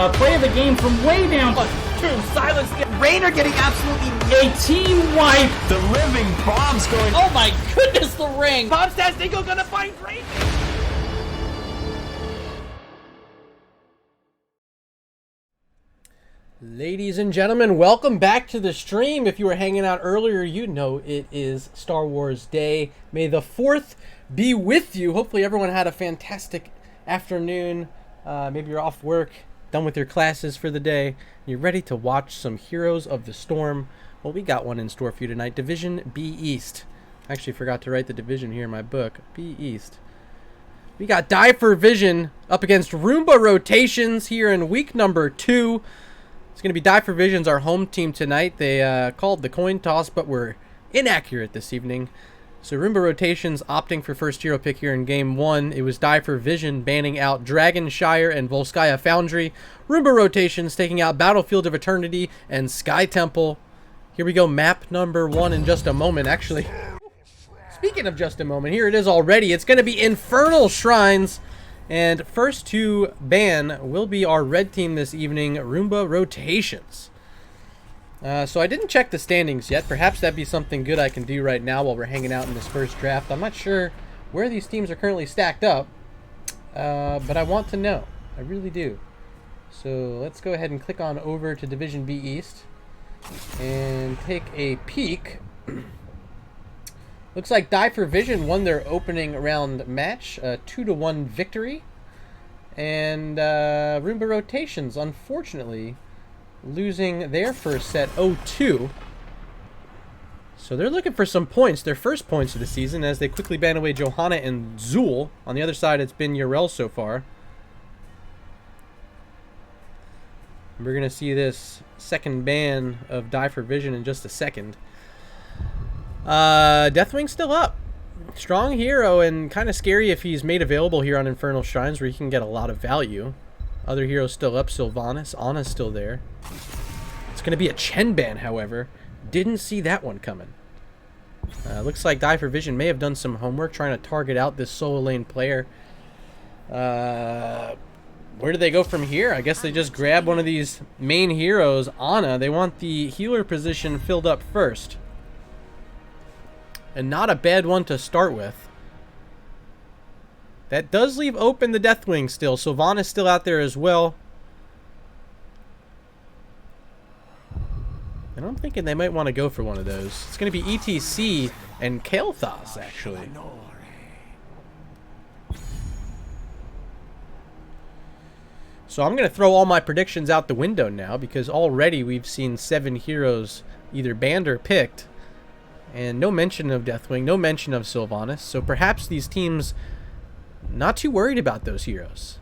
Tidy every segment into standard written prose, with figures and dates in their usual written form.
play of the game from way down. True, Silence, Rainer getting absolutely A team wipe. The living bomb's going. Oh my goodness, the ring! Bombs Tastingo gonna find Rainer! Ladies and gentlemen, welcome back to the stream. If you were hanging out earlier, you know it is Star Wars Day. May the 4th be with you. Hopefully everyone had a fantastic afternoon. Maybe you're off work, done with your classes for the day. You're ready to watch some Heroes of the Storm. Well, we got one in store for you tonight. Division B East. I actually forgot to write the division here in my book. B East. We got Die for Vision up against Roomba Rotations here in week number 2. It's going to be Die for Vision's our home team tonight. They called the coin toss, but were inaccurate this evening. So Roomba Rotations opting for first hero pick here in game 1. It was Die for Vision banning out Dragonshire and Volskaya Foundry. Roomba Rotations taking out Battlefield of Eternity and Sky Temple. Here we go, map number 1 in just a moment. Actually, speaking of just a moment, here it is already. It's going to be Infernal Shrines. And first to ban will be our red team this evening, Roomba Rotations. So I didn't check the standings yet. Perhaps that'd be something good I can do right now while we're hanging out in this first draft. I'm not sure where these teams are currently stacked up, but I want to know. I really do. So let's go ahead and click on over to Division B East and take a peek. Looks like Die for Vision won their opening round match, 2-1 victory. And Roomba Rotations, unfortunately, losing their first set 0-2. So they're looking for some points, their first points of the season, as they quickly ban away Johanna and Zool. On the other side, it's been Yarel so far. We're going to see this second ban of Die for Vision in just a second. Deathwing's still up. Strong hero and kind of scary if he's made available here on Infernal Shrines where he can get a lot of value. Other heroes still up. Sylvanas. Anna's still there. It's going to be a Chen ban, however. Didn't see that one coming. Looks like Die for Vision may have done some homework trying to target out this solo lane player. Where do they go from here? I guess they just grab one of these main heroes, Anna. They want the healer position filled up first. And not a bad one to start with. That does leave open the Deathwing still. Sylvanas still out there as well. And I'm thinking they might want to go for one of those. It's going to be ETC and Kael'thas, actually. So I'm going to throw all my predictions out the window now, because already we've seen 7 heroes either banned or picked. And no mention of Deathwing, no mention of Sylvanas. So perhaps these teams not too worried about those heroes.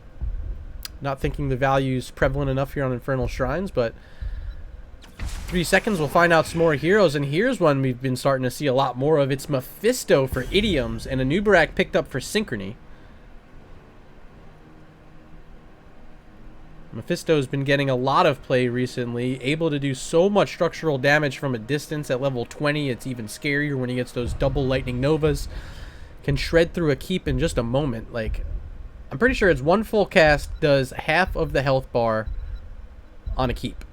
Not thinking the value's prevalent enough here on Infernal Shrines, but 3 seconds we'll find out some more heroes. And here's one we've been starting to see a lot more of. It's Mephisto for Idioms and a Nubarak picked up for Synchrony. Mephisto's been getting a lot of play recently, able to do so much structural damage from a distance. At level 20, it's even scarier when he gets those double lightning novas. Can shred through a keep in just a moment. Like, I'm pretty sure it's one full cast does half of the health bar on a keep.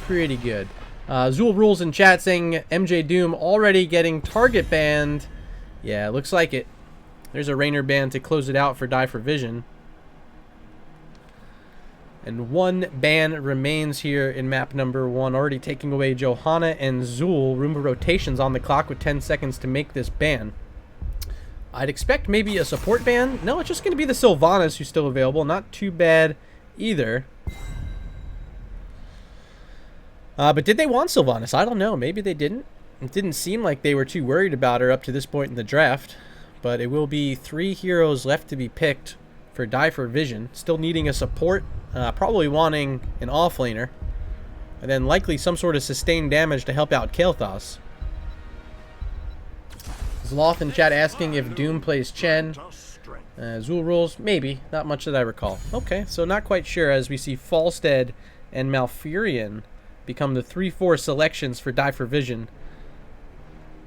Pretty good. Zool Rules in chat saying MJ Doom already getting target banned. Yeah, looks like it. There's a Rainer ban to close it out for Die for Vision. And 1 ban remains here in map number 1, already taking away Johanna and Zool. Roomba Rotations on the clock with 10 seconds to make this ban. I'd expect maybe a support ban. No, it's just going to be the Sylvanas who's still available. Not too bad either. But did they want Sylvanas? I don't know. Maybe they didn't. It didn't seem like they were too worried about her up to this point in the draft. But it will be 3 heroes left to be picked for Die for Vision. Still needing a support. Probably wanting an offlaner. And then likely some sort of sustained damage to help out Kael'thas. Zloth in chat asking if Doom plays Chen. Zool Rules, maybe. Not much that I recall. Okay, so not quite sure as we see Falstead and Malfurion become the 3-4 selections for Die for Vision.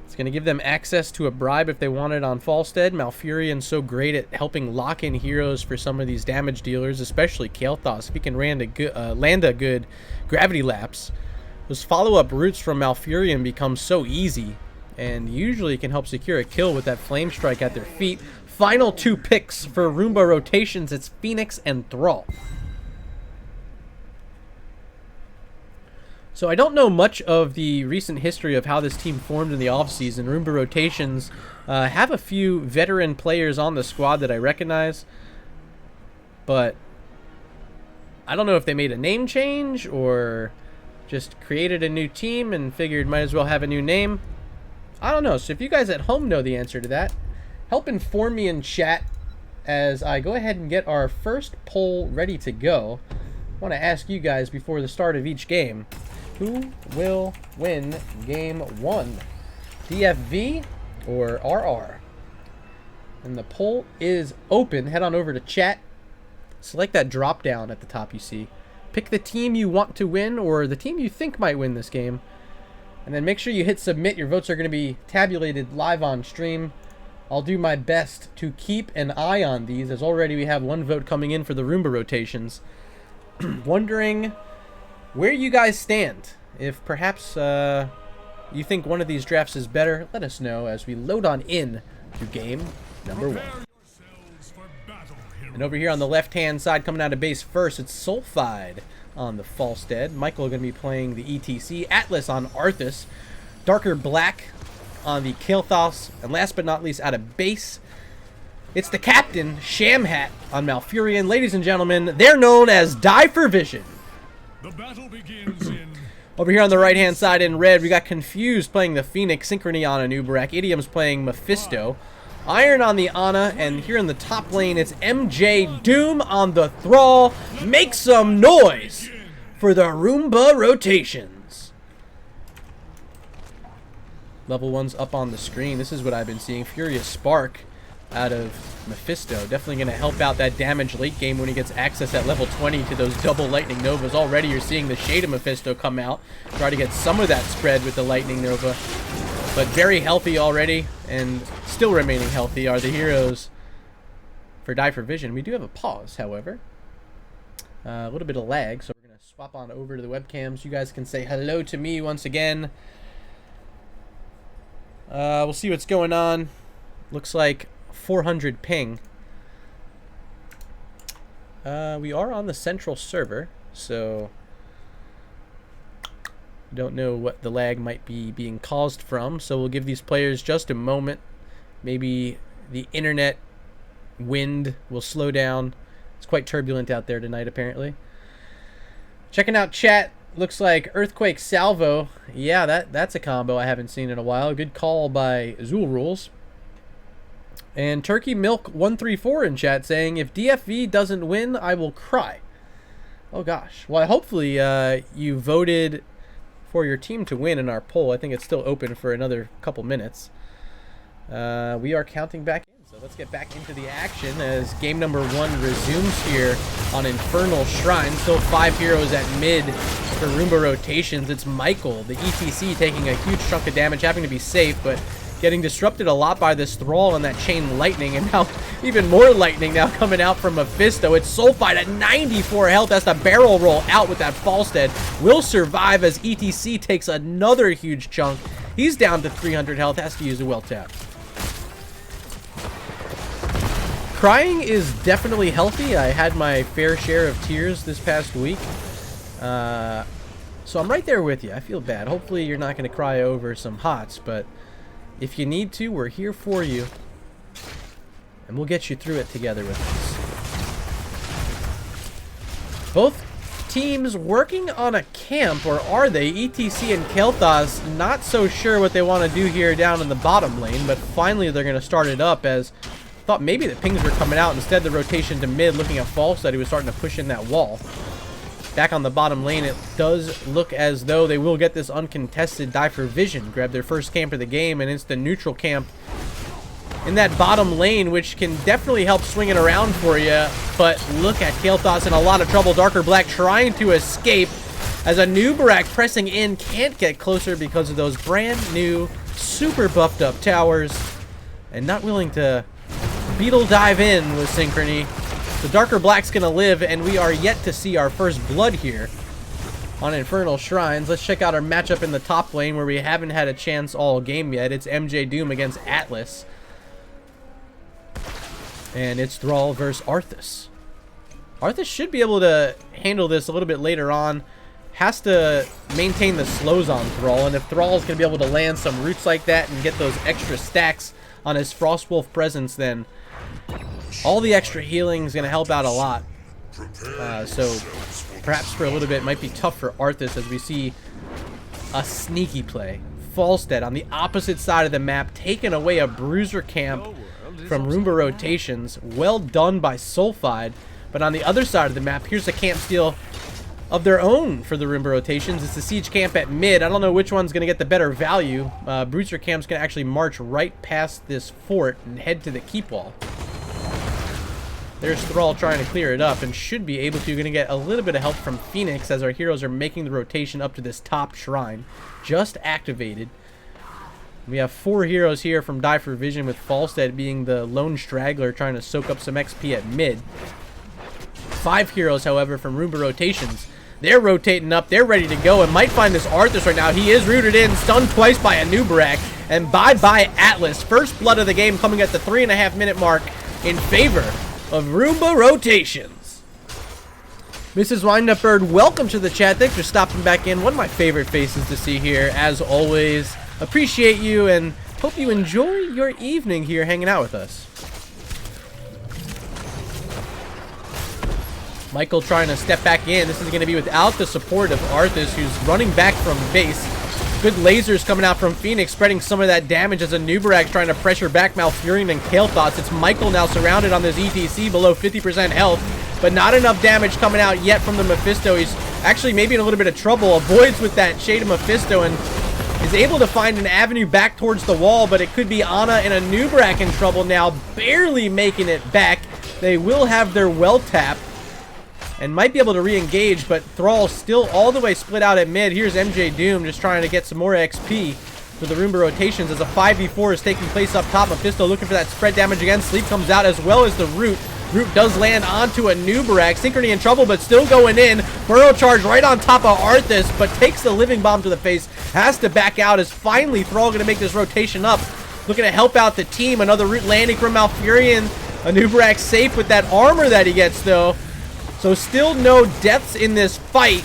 It's going to give them access to a bribe if they want it on Falstead. Malfurion's so great at helping lock in heroes for some of these damage dealers, especially Kael'thas. If he can land a good gravity lapse, those follow-up routes from Malfurion become so easy, and usually can help secure a kill with that Flame Strike at their feet. Final 2 picks for Roomba rotations. It's Phoenix and Thrall. So I don't know much of the recent history of how this team formed in the offseason. Roomba rotations have a few veteran players on the squad that I recognize, but I don't know if they made a name change or just created a new team and figured might as well have a new name. I don't know. So if you guys at home know the answer to that, help inform me in chat as I go ahead and get our first poll ready to go. I want to ask you guys before the start of each game, who will win game 1? DFV or RR? And the poll is open. Head on over to chat. Select that drop down at the top you see. Pick the team you want to win or the team you think might win this game. And then make sure you hit submit. Your votes are going to be tabulated live on stream. I'll do my best to keep an eye on these, as already we have 1 vote coming in for the Roomba rotations. Wondering where you guys stand. If perhaps you think one of these drafts is better, let us know as we load on in to game number 1. And over here on the left-hand side, coming out of base first, it's Sulfide on the Falstead. Michael going to be playing the ETC. Atlas on Arthas. Darker Black on the Kael'thas. And last but not least, out of base, it's the captain, Shamhat on Malfurion. Ladies and gentlemen, they're known as Die for Vision. The battle begins in... Over here on the right-hand side in red, we got Confused playing the Phoenix, Synchrony on an Uberak, Idiom's playing Mephisto, Iron on the Ana, and here in the top lane, it's MJ Doom on the Thrall. Make some noise for the Roomba rotations. Level 1's up on the screen. This is what I've been seeing. Furious Spark out of Mephisto. Definitely going to help out that damage late game when he gets access at level 20 to those double Lightning Novas. Already you're seeing the Shade of Mephisto come out. Try to get some of that spread with the Lightning Nova. But very healthy already, and still remaining healthy are the heroes for Die for Vision. We do have a pause, however. A little bit of lag, so we're going to swap on over to the webcams. You guys can say hello to me once again. We'll see what's going on. Looks like 400 ping. We are on the central server, so don't know what the lag might be being caused from, so we'll give these players just a moment. Maybe the internet wind will slow down. It's quite turbulent out there tonight, apparently. Checking out chat, looks like Earthquake Salvo. Yeah, that's a combo I haven't seen in a while. Good call by Zool Rules. And Turkey Milk 134 in chat saying, if DFV doesn't win, I will cry. Oh gosh. Well, hopefully you voted for your team to win in our poll. I think it's still open for another couple minutes. We are counting back in, so let's get back into the action as game number 1 resumes here on Infernal Shrine. Still 5 heroes at mid for Roomba rotations. It's Michael, the ETC, taking a huge chunk of damage, having to be safe, but getting disrupted a lot by this Thrall and that Chain Lightning, and now even more Lightning now coming out from Mephisto. It's Sulfide at 94 health. That's the barrel roll out with that Falstead. Will survive as ETC takes another huge chunk. He's down to 300 health, has to use a well tap. Crying is definitely healthy. I had my fair share of tears this past week. So I'm right there with you. I feel bad. Hopefully you're not going to cry over some HOTS, but if you need to, we're here for you. And we'll get you through it together with us. Both teams working on a camp, or are they? ETC and Kael'thas not so sure what they want to do here down in the bottom lane, but finally they're going to start it up, as I thought maybe the pings were coming out. Instead, the rotation to mid, looking at Falstead, he was starting to push in that wall. Back on the bottom lane, it does look as though they will get this uncontested Die for Vision. Grab their first camp of the game, and it's the neutral camp in that bottom lane, which can definitely help swing it around for you. But look at Kael'thas in a lot of trouble. Darker Black trying to escape as a Nubarak pressing in, can't get closer because of those brand new super buffed up towers and not willing to beetle dive in with Synchrony. The Darker Black's gonna live, and we are yet to see our first blood here on Infernal Shrines. Let's check out our matchup in the top lane where we haven't had a chance all game yet. It's MJ Doom against Atlas. And it's Thrall versus Arthas. Arthas should be able to handle this a little bit later on. Has to maintain the slows on Thrall, and if Thrall's going to be able to land some roots like that and get those extra stacks on his Frostwolf presence, then all the extra healing is going to help out a lot. So perhaps for a little bit it might be tough for Arthas as we see a sneaky play. Falstead on the opposite side of the map, taking away a bruiser camp from Roomba rotations. Well done by Sulfide. But on the other side of the map, here's a camp steal of their own for the Roomba rotations. It's the siege camp at mid. I don't know which one's going to get the better value. Bruiser camp's going to actually march right past this fort and head to the keep wall. There's Thrall trying to clear it up and should be able to. Going to get a little bit of help from Phoenix as our heroes are making the rotation up to this top shrine. Just activated. We have 4 heroes here from Die for Vision, with Falstead being the lone straggler trying to soak up some XP at mid. 5 heroes, however, from Roomba rotations. They're rotating up. They're ready to go and might find this Arthas right now. He is rooted in, stunned twice by a Nubarak. And bye-bye Atlas. First blood of the game coming at the 3.5-minute mark in favor of Roomba rotations. Mrs. Windupbird, welcome to the chat. Thanks for stopping back in. One of my favorite faces to see here, as always. Appreciate you and hope you enjoy your evening here hanging out with us. Michael trying to step back in. This is going to be without the support of Arthas, who's running back from base. Good lasers coming out from Phoenix, spreading some of that damage as a Nubarak trying to pressure back Malfurion and Kael'thas. It's Michael now surrounded on this ETC below 50% health, but not enough damage coming out yet from the Mephisto. He's actually maybe in a little bit of trouble. Avoids with that Shade of Mephisto and is able to find an avenue back towards the wall, but it could be Ana and a Nubarak in trouble now, barely making it back. They will have their well tap and might be able to re-engage, but Thrall still all the way split out at mid. Here's MJ Doom just trying to get some more XP for the Roomba rotations as a 5v4 is taking place up top. Mephisto looking for that spread damage again. Sleep comes out as well as the Root. Root does land onto a Nubarak. Synchrony in trouble, but still going in. Burrow charge right on top of Arthas, but takes the living bomb to the face. Has to back out as finally Thrall going to make this rotation up. Looking to help out the team. Another Root landing from Malfurion. A Nubarak safe with that armor that he gets, though. So still no deaths in this fight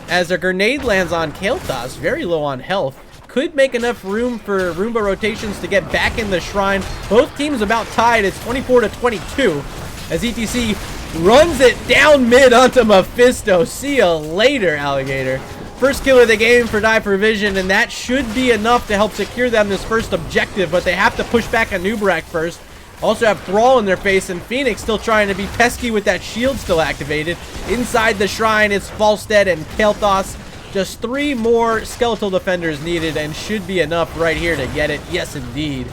as a grenade lands on Kael'thas. Very low on health. Could make enough room for Roomba rotations to get back in the shrine. Both teams about tied. It's 24-22 as ETC runs it down mid onto Mephisto. See ya later, Alligator. First kill of the game for Die for Vision, and that should be enough to help secure them this first objective, but they have to push back a Nubarak first. Also have Thrall in their face, and Phoenix still trying to be pesky with that shield still activated. Inside the shrine, it's Falstead and Kael'thas. Just 3 more skeletal defenders needed and should be enough right here to get it. Yes, indeed.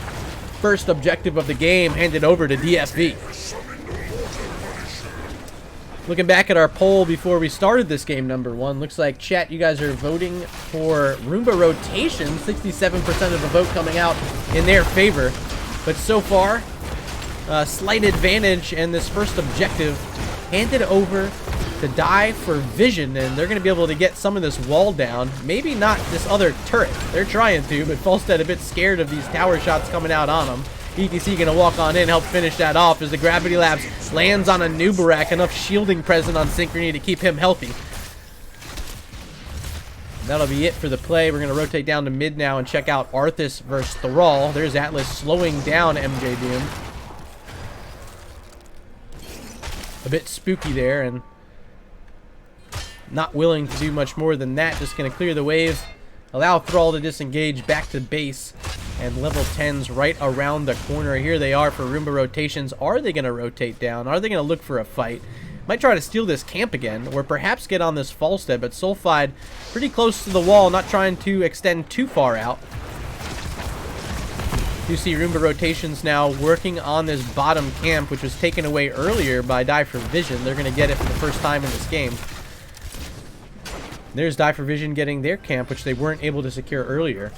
First objective of the game handed over to DFV. Looking back at our poll before we started this game, number 1. Looks like, chat, you guys are voting for Roomba rotation. 67% of the vote coming out in their favor. But so far, slight advantage, and this first objective handed over to Die for Vision, and they're going to be able to get some of this wall down. Maybe not this other turret. They're trying to, but Falstead a bit scared of these tower shots coming out on him. ETC going to walk on in, help finish that off as the Gravity Labs lands on a Nubarak. Enough shielding present on Synchrony to keep him healthy. That'll be it for the play. We're going to rotate down to mid now and check out Arthas versus Thrall. There's Atlas slowing down MJ Doom. A bit spooky there, and not willing to do much more than that. Just going to clear the wave, allow Thrall to disengage back to base, and level 10's right around the corner. Here they are for Roomba rotations. Are they going to rotate down? Are they going to look for a fight? Might try to steal this camp again, or perhaps get on this Falstead, but Sulfide pretty close to the wall, not trying to extend too far out. You see Roomba rotations now working on this bottom camp, which was taken away earlier by Die for Vision. They're going to get it for the first time in this game. There's Die for Vision getting their camp, which they weren't able to secure earlier.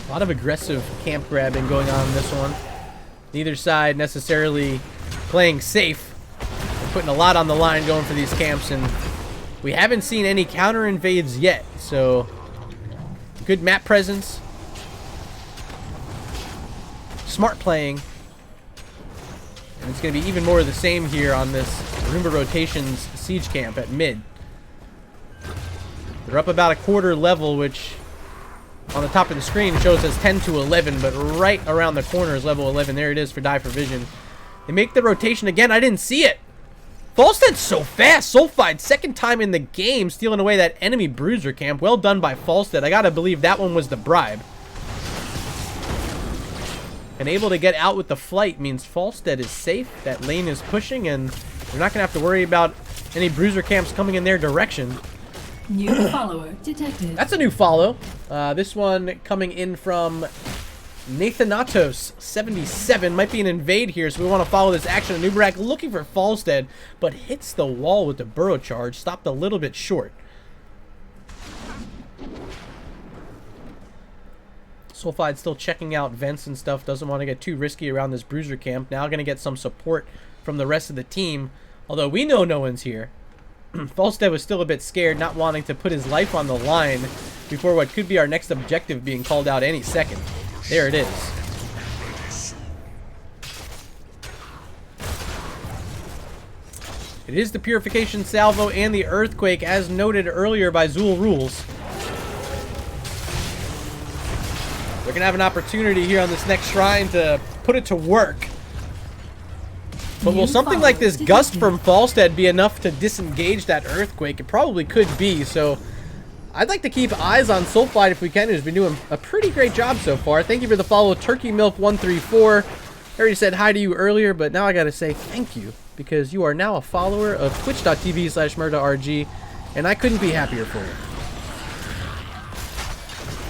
A lot of aggressive camp grabbing going on in this one. Neither side necessarily playing safe. They're putting a lot on the line going for these camps, and we haven't seen any counter invades yet, so good map presence. Smart playing. And it's going to be even more of the same here on this Roomba Rotations siege camp at mid. They're up about a quarter level, which on the top of the screen shows us 10 to 11, but right around the corner is level 11. There it is for Die for Vision. They make the rotation again. I didn't see it. Falstead's so fast. Sulfide, second time in the game, stealing away that enemy bruiser camp. Well done by Falstead. I gotta believe that one was the bribe. And able to get out with the flight means Falstead is safe. That lane is pushing, and they're not gonna have to worry about any bruiser camps coming in their direction. New follower detected. That's a new follow. This one coming in from Nathanatos77. Might be an invade here, so we want to follow this action. Nubarak looking for Falstead, but hits the wall with the burrow charge. Stopped a little bit short. Sulfide still checking out vents and stuff. Doesn't want to get too risky around this bruiser camp. Now going to get some support from the rest of the team. Although we know no one's here. Falstead was still a bit scared, not wanting to put his life on the line before what could be our next objective being called out any second. There it is. It is the Purification Salvo and the Earthquake, as noted earlier by Zool Rules. We're going to have an opportunity here on this next shrine to put it to work. But will something like this gust from Falstead be enough to disengage that Earthquake? It probably could be, so I'd like to keep eyes on Sulfide if we can, who's been doing a pretty great job so far. Thank you for the follow, Turkey Milk 134. I already said hi to you earlier, but now I gotta say thank you, because you are now a follower of twitch.tv/MurdaRG, and I couldn't be happier for you.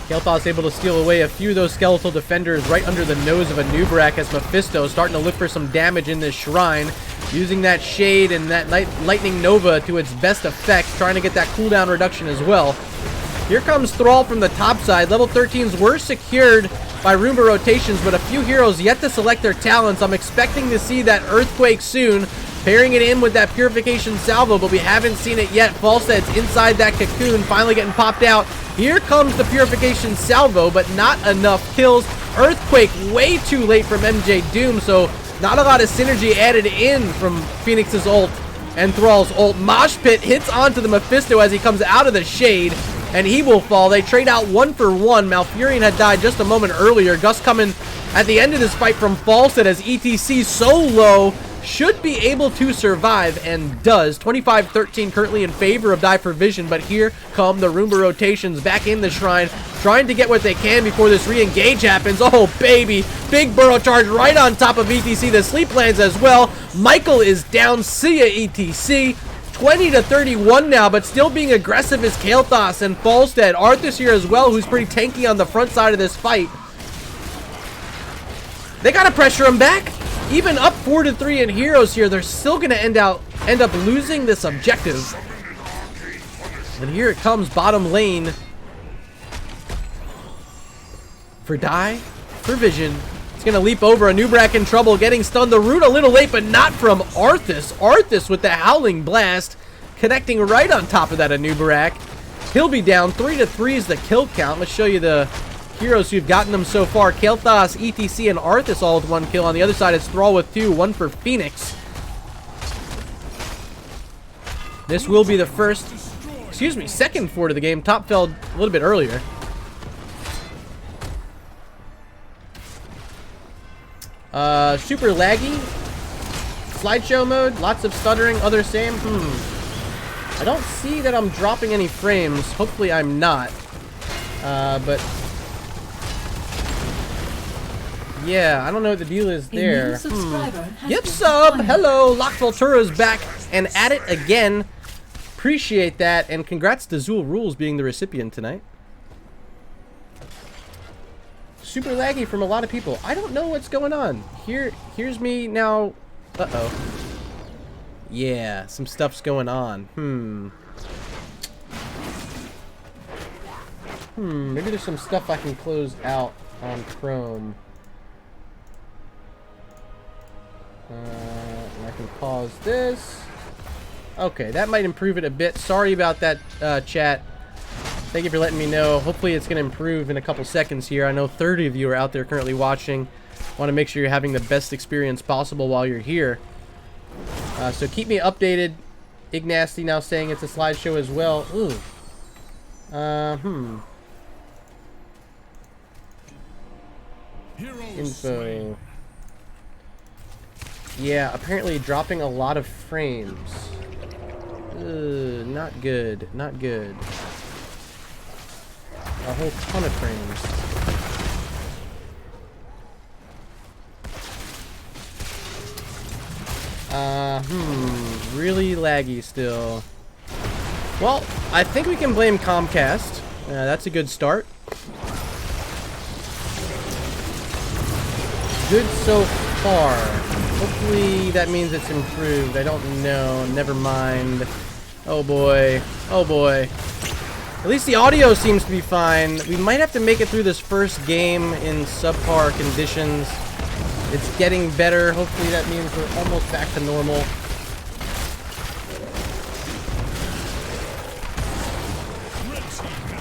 Kel'Thas able to steal away a few of those skeletal defenders right under the nose of a Nubarak as Mephisto starting to look for some damage in this shrine, using that shade and that lightning nova to its best effect, trying to get that cooldown reduction as well. Here comes Thrall from the top side. Level 13s were secured by Roomba rotations, but a few heroes yet to select their talents. I'm expecting to see that Earthquake soon, pairing it in with that Purification Salvo, but we haven't seen it yet. Falstead's inside that cocoon, finally getting popped out. Here comes the Purification Salvo, but not enough kills. Earthquake way too late from MJ Doom, so not a lot of synergy added in from Phoenix's ult and Thrall's ult. Mosh Pit hits onto the Mephisto as he comes out of the shade, and he will fall. They trade out 1 for 1. Malfurion had died just a moment earlier. Gus coming at the end of this fight from Falstead as ETC so low, should be able to survive, and does. 25-13 currently in favor of Die for Vision, but here come the Roomba rotations back in the shrine, trying to get what they can before this re-engage happens. Oh, baby. Big burrow charge right on top of ETC. The sleep lands as well. Michael is down. See ya, ETC. 20-31 now, but still being aggressive is Kel'Thas and Falstead. Arthur's here as well, who's pretty tanky on the front side of this fight. They gotta pressure him back. Even up 4-3 in heroes here, they're still gonna end up losing this objective. And here it comes, bottom lane for Die for Vision. It's gonna leap over a Nubarak in trouble, getting stunned. The root a little late, but not from Arthas. Arthas with the Howling Blast, connecting right on top of that Nubarak. He'll be down. 3-3 is the kill count. Let's show you the heroes who've gotten them so far. Kel'Thas, ETC, and Arthas all with 1 kill. On the other side, it's Thrall with 2, 1 for Phoenix. This will be the second fort of the game. Top fell a little bit earlier. Super laggy. Slideshow mode, lots of stuttering, other same. I don't see that I'm dropping any frames. Hopefully I'm not. But yeah, I don't know what the deal is there. Yep, sub. Hello, Lock Voltura's back and at it again. Appreciate that, and congrats to Zool Rules being the recipient tonight. Super laggy from a lot of people. I don't know what's going on. Here's me now. Uh-oh. Yeah, some stuff's going on. Maybe there's some stuff I can close out on Chrome. I can pause this. Okay, that might improve it a bit. Sorry about that, chat. Thank you for letting me know. Hopefully it's going to improve in a couple seconds here. I know 30 of you are out there currently watching. Want to make sure you're having the best experience possible while you're here. So keep me updated. Ignasty now saying it's a slideshow as well. Ooh. Info. Yeah, apparently dropping a lot of frames. Not good. Not good. A whole ton of frames. Really laggy still. Well, I think we can blame Comcast. That's a good start. Good so far. Hopefully that means it's improved. I don't know. Never mind. Oh boy. Oh boy. At least the audio seems to be fine. We might have to make it through this first game in subpar conditions. It's getting better. Hopefully that means we're almost back to normal.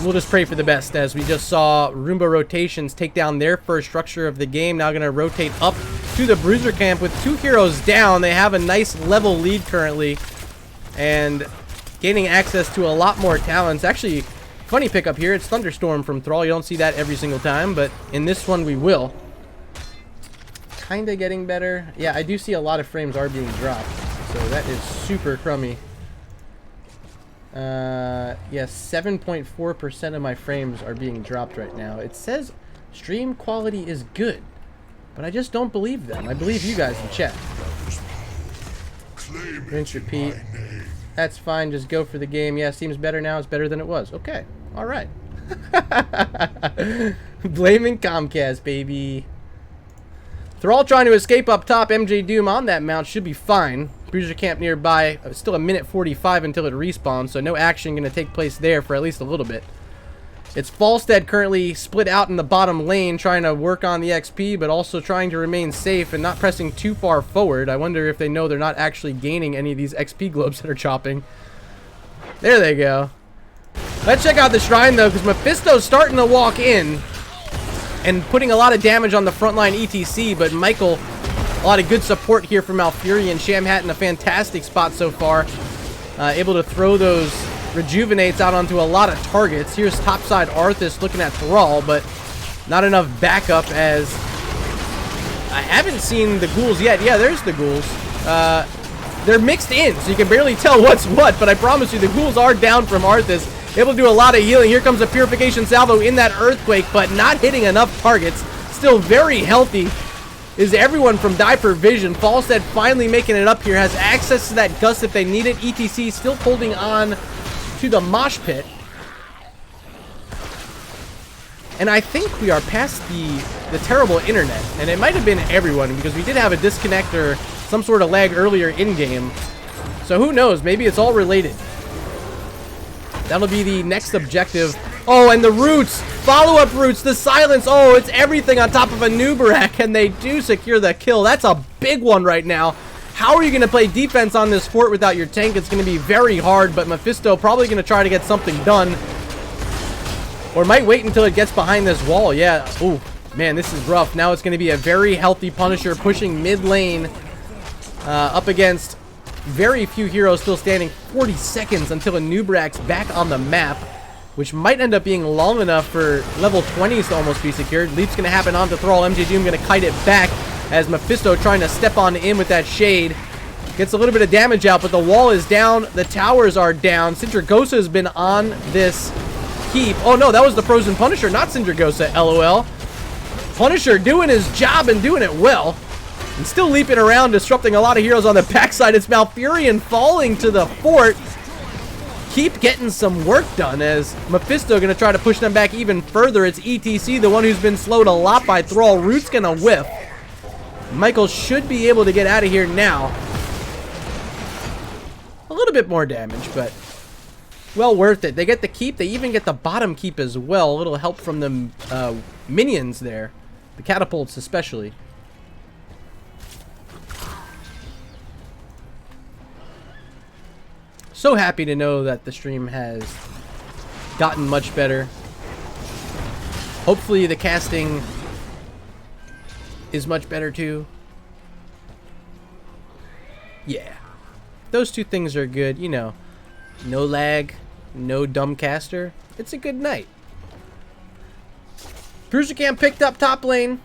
We'll just pray for the best, as we just saw Roomba Rotations take down their first structure of the game. Now going to rotate up to the Bruiser camp with 2 heroes down. They have a nice level lead currently and gaining access to a lot more talents. Actually, funny pickup here. It's Thunderstorm from Thrall. You don't see that every single time, but in this one we will. Kind of getting better. Yeah, I do see a lot of frames are being dropped, so that is super crummy. Yes, 7.4% of my frames are being dropped right now. It says stream quality is good, but I just don't believe them. I believe you guys in chat. Rinse, repeat. That's fine. Just go for the game. Yeah, seems better now. It's better than it was. Okay. All right. Blaming Comcast, baby. Thrall trying to escape up top. MJ Doom on that mount should be fine. Bruiser camp nearby. Still a minute 45 until it respawns, so no action going to take place there for at least a little bit. It's Falstead currently split out in the bottom lane, trying to work on the XP, but also trying to remain safe and not pressing too far forward. I wonder if they know they're not actually gaining any of these XP globes that are chopping. There they go. Let's check out the shrine, though, because Mephisto's starting to walk in and putting a lot of damage on the frontline ETC, but Michael, a lot of good support here from Malfurion. Shamhat in a fantastic spot so far. Able to throw those rejuvenates out onto a lot of targets. Here's topside Arthas looking at Thrall, but not enough backup, as I haven't seen the ghouls yet. Yeah, there's the ghouls. They're mixed in, so you can barely tell what's what, but I promise you the ghouls are down from Arthas. Able to do a lot of healing. Here comes a Purification Salvo in that Earthquake, but not hitting enough targets. Still very healthy is everyone from Diaper Vision. Falstead finally making it up here. Has access to that Gust if they need it. ETC still holding on to the mosh pit. And I think we are past the terrible internet. And it might have been everyone, because we did have a disconnect or some sort of lag earlier in-game. So who knows? Maybe it's all related. That'll be the next objective. Oh, and the roots! Follow-up roots, the silence! Oh, it's everything on top of a Nubarak, and they do secure the kill. That's a big one right now. How are you going to play defense on this fort without your tank? It's going to be very hard, but Mephisto probably going to try to get something done. Or might wait until it gets behind this wall. Yeah. Ooh, man, this is rough. Now it's going to be a very healthy Punisher pushing mid lane up against very few heroes still standing. 40 seconds until a Nubarak's back on the map, which might end up being long enough for level 20s to almost be secured. Leap's going to happen onto Thrall. MJ Doom going to kite it back as Mephisto trying to step on in with that shade. Gets a little bit of damage out, but the wall is down. The towers are down. Sindragosa has been on this keep. Oh no, that was the Frozen Punisher, not Sindragosa, LOL. Punisher doing his job and doing it well. And still leaping around, disrupting a lot of heroes on the backside. It's Malfurion falling to the fort. Keep getting some work done, as Mephisto going to try to push them back even further. It's ETC, the one who's been slowed a lot by Thrall. Root's going to whiff. Michael should be able to get out of here now. A little bit more damage, but well worth it. They get the keep. They even get the bottom keep as well. A little help from the minions there. The catapults especially. So happy to know that the stream has gotten much better. Hopefully the casting is much better too. Yeah. Those two things are good, you know. No lag, no dumb caster. It's a good night. Cruiser Camp picked up top lane.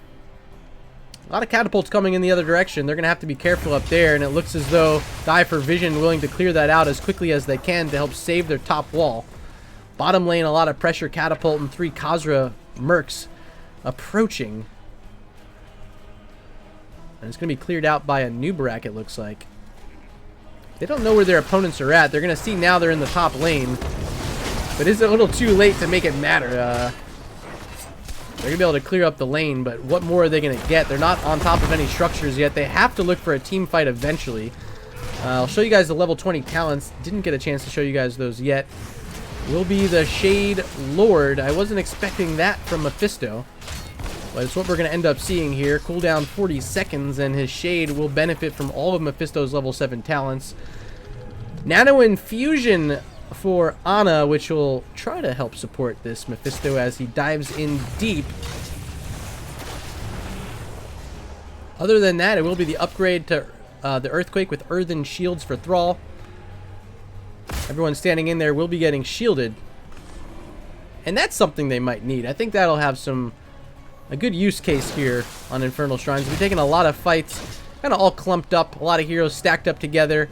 A lot of catapults coming in the other direction. They're going to have to be careful up there, and it looks as though Die for Vision willing to clear that out as quickly as they can to help save their top wall. Bottom lane, a lot of pressure, catapult, and 3 Khazra mercs approaching. And it's going to be cleared out by a Nubarak, it looks like. They don't know where their opponents are at. They're going to see now they're in the top lane. But it's a little too late to make it matter. They're going to be able to clear up the lane, but what more are they going to get? They're not on top of any structures yet. They have to look for a team fight eventually. I'll show you guys the level 20 talents. Didn't get a chance to show you guys those yet. Will be the Shade Lord. I wasn't expecting that from Mephisto, but it's what we're going to end up seeing here. Cooldown 40 seconds, and his Shade will benefit from all of Mephisto's level 7 talents. Nano Infusion for Ana, which will try to help support this Mephisto as he dives in deep. Other than that, it will be the upgrade to the Earthquake with Earthen Shields for Thrall. Everyone standing in there will be getting shielded. And that's something they might need. I think that'll have a good use case here on Infernal Shrines. We've taken a lot of fights, kind of all clumped up, a lot of heroes stacked up together.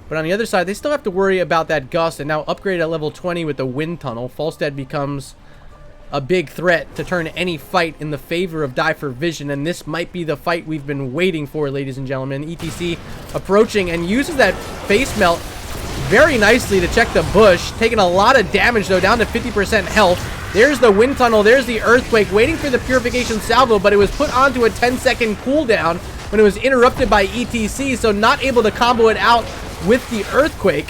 But on the other side, they still have to worry about that Gust, and now upgrade at level 20 with the Wind Tunnel. Falstad becomes a big threat to turn any fight in the favor of Die for Vision, and this might be the fight we've been waiting for, ladies and gentlemen. ETC approaching and uses that Face Melt very nicely to check the bush. Taking a lot of damage, though, down to 50% health. There's the Wind Tunnel, there's the Earthquake, waiting for the Purification Salvo, but it was put onto a 10-second cooldown when it was interrupted by ETC, so not able to combo it out with the Earthquake.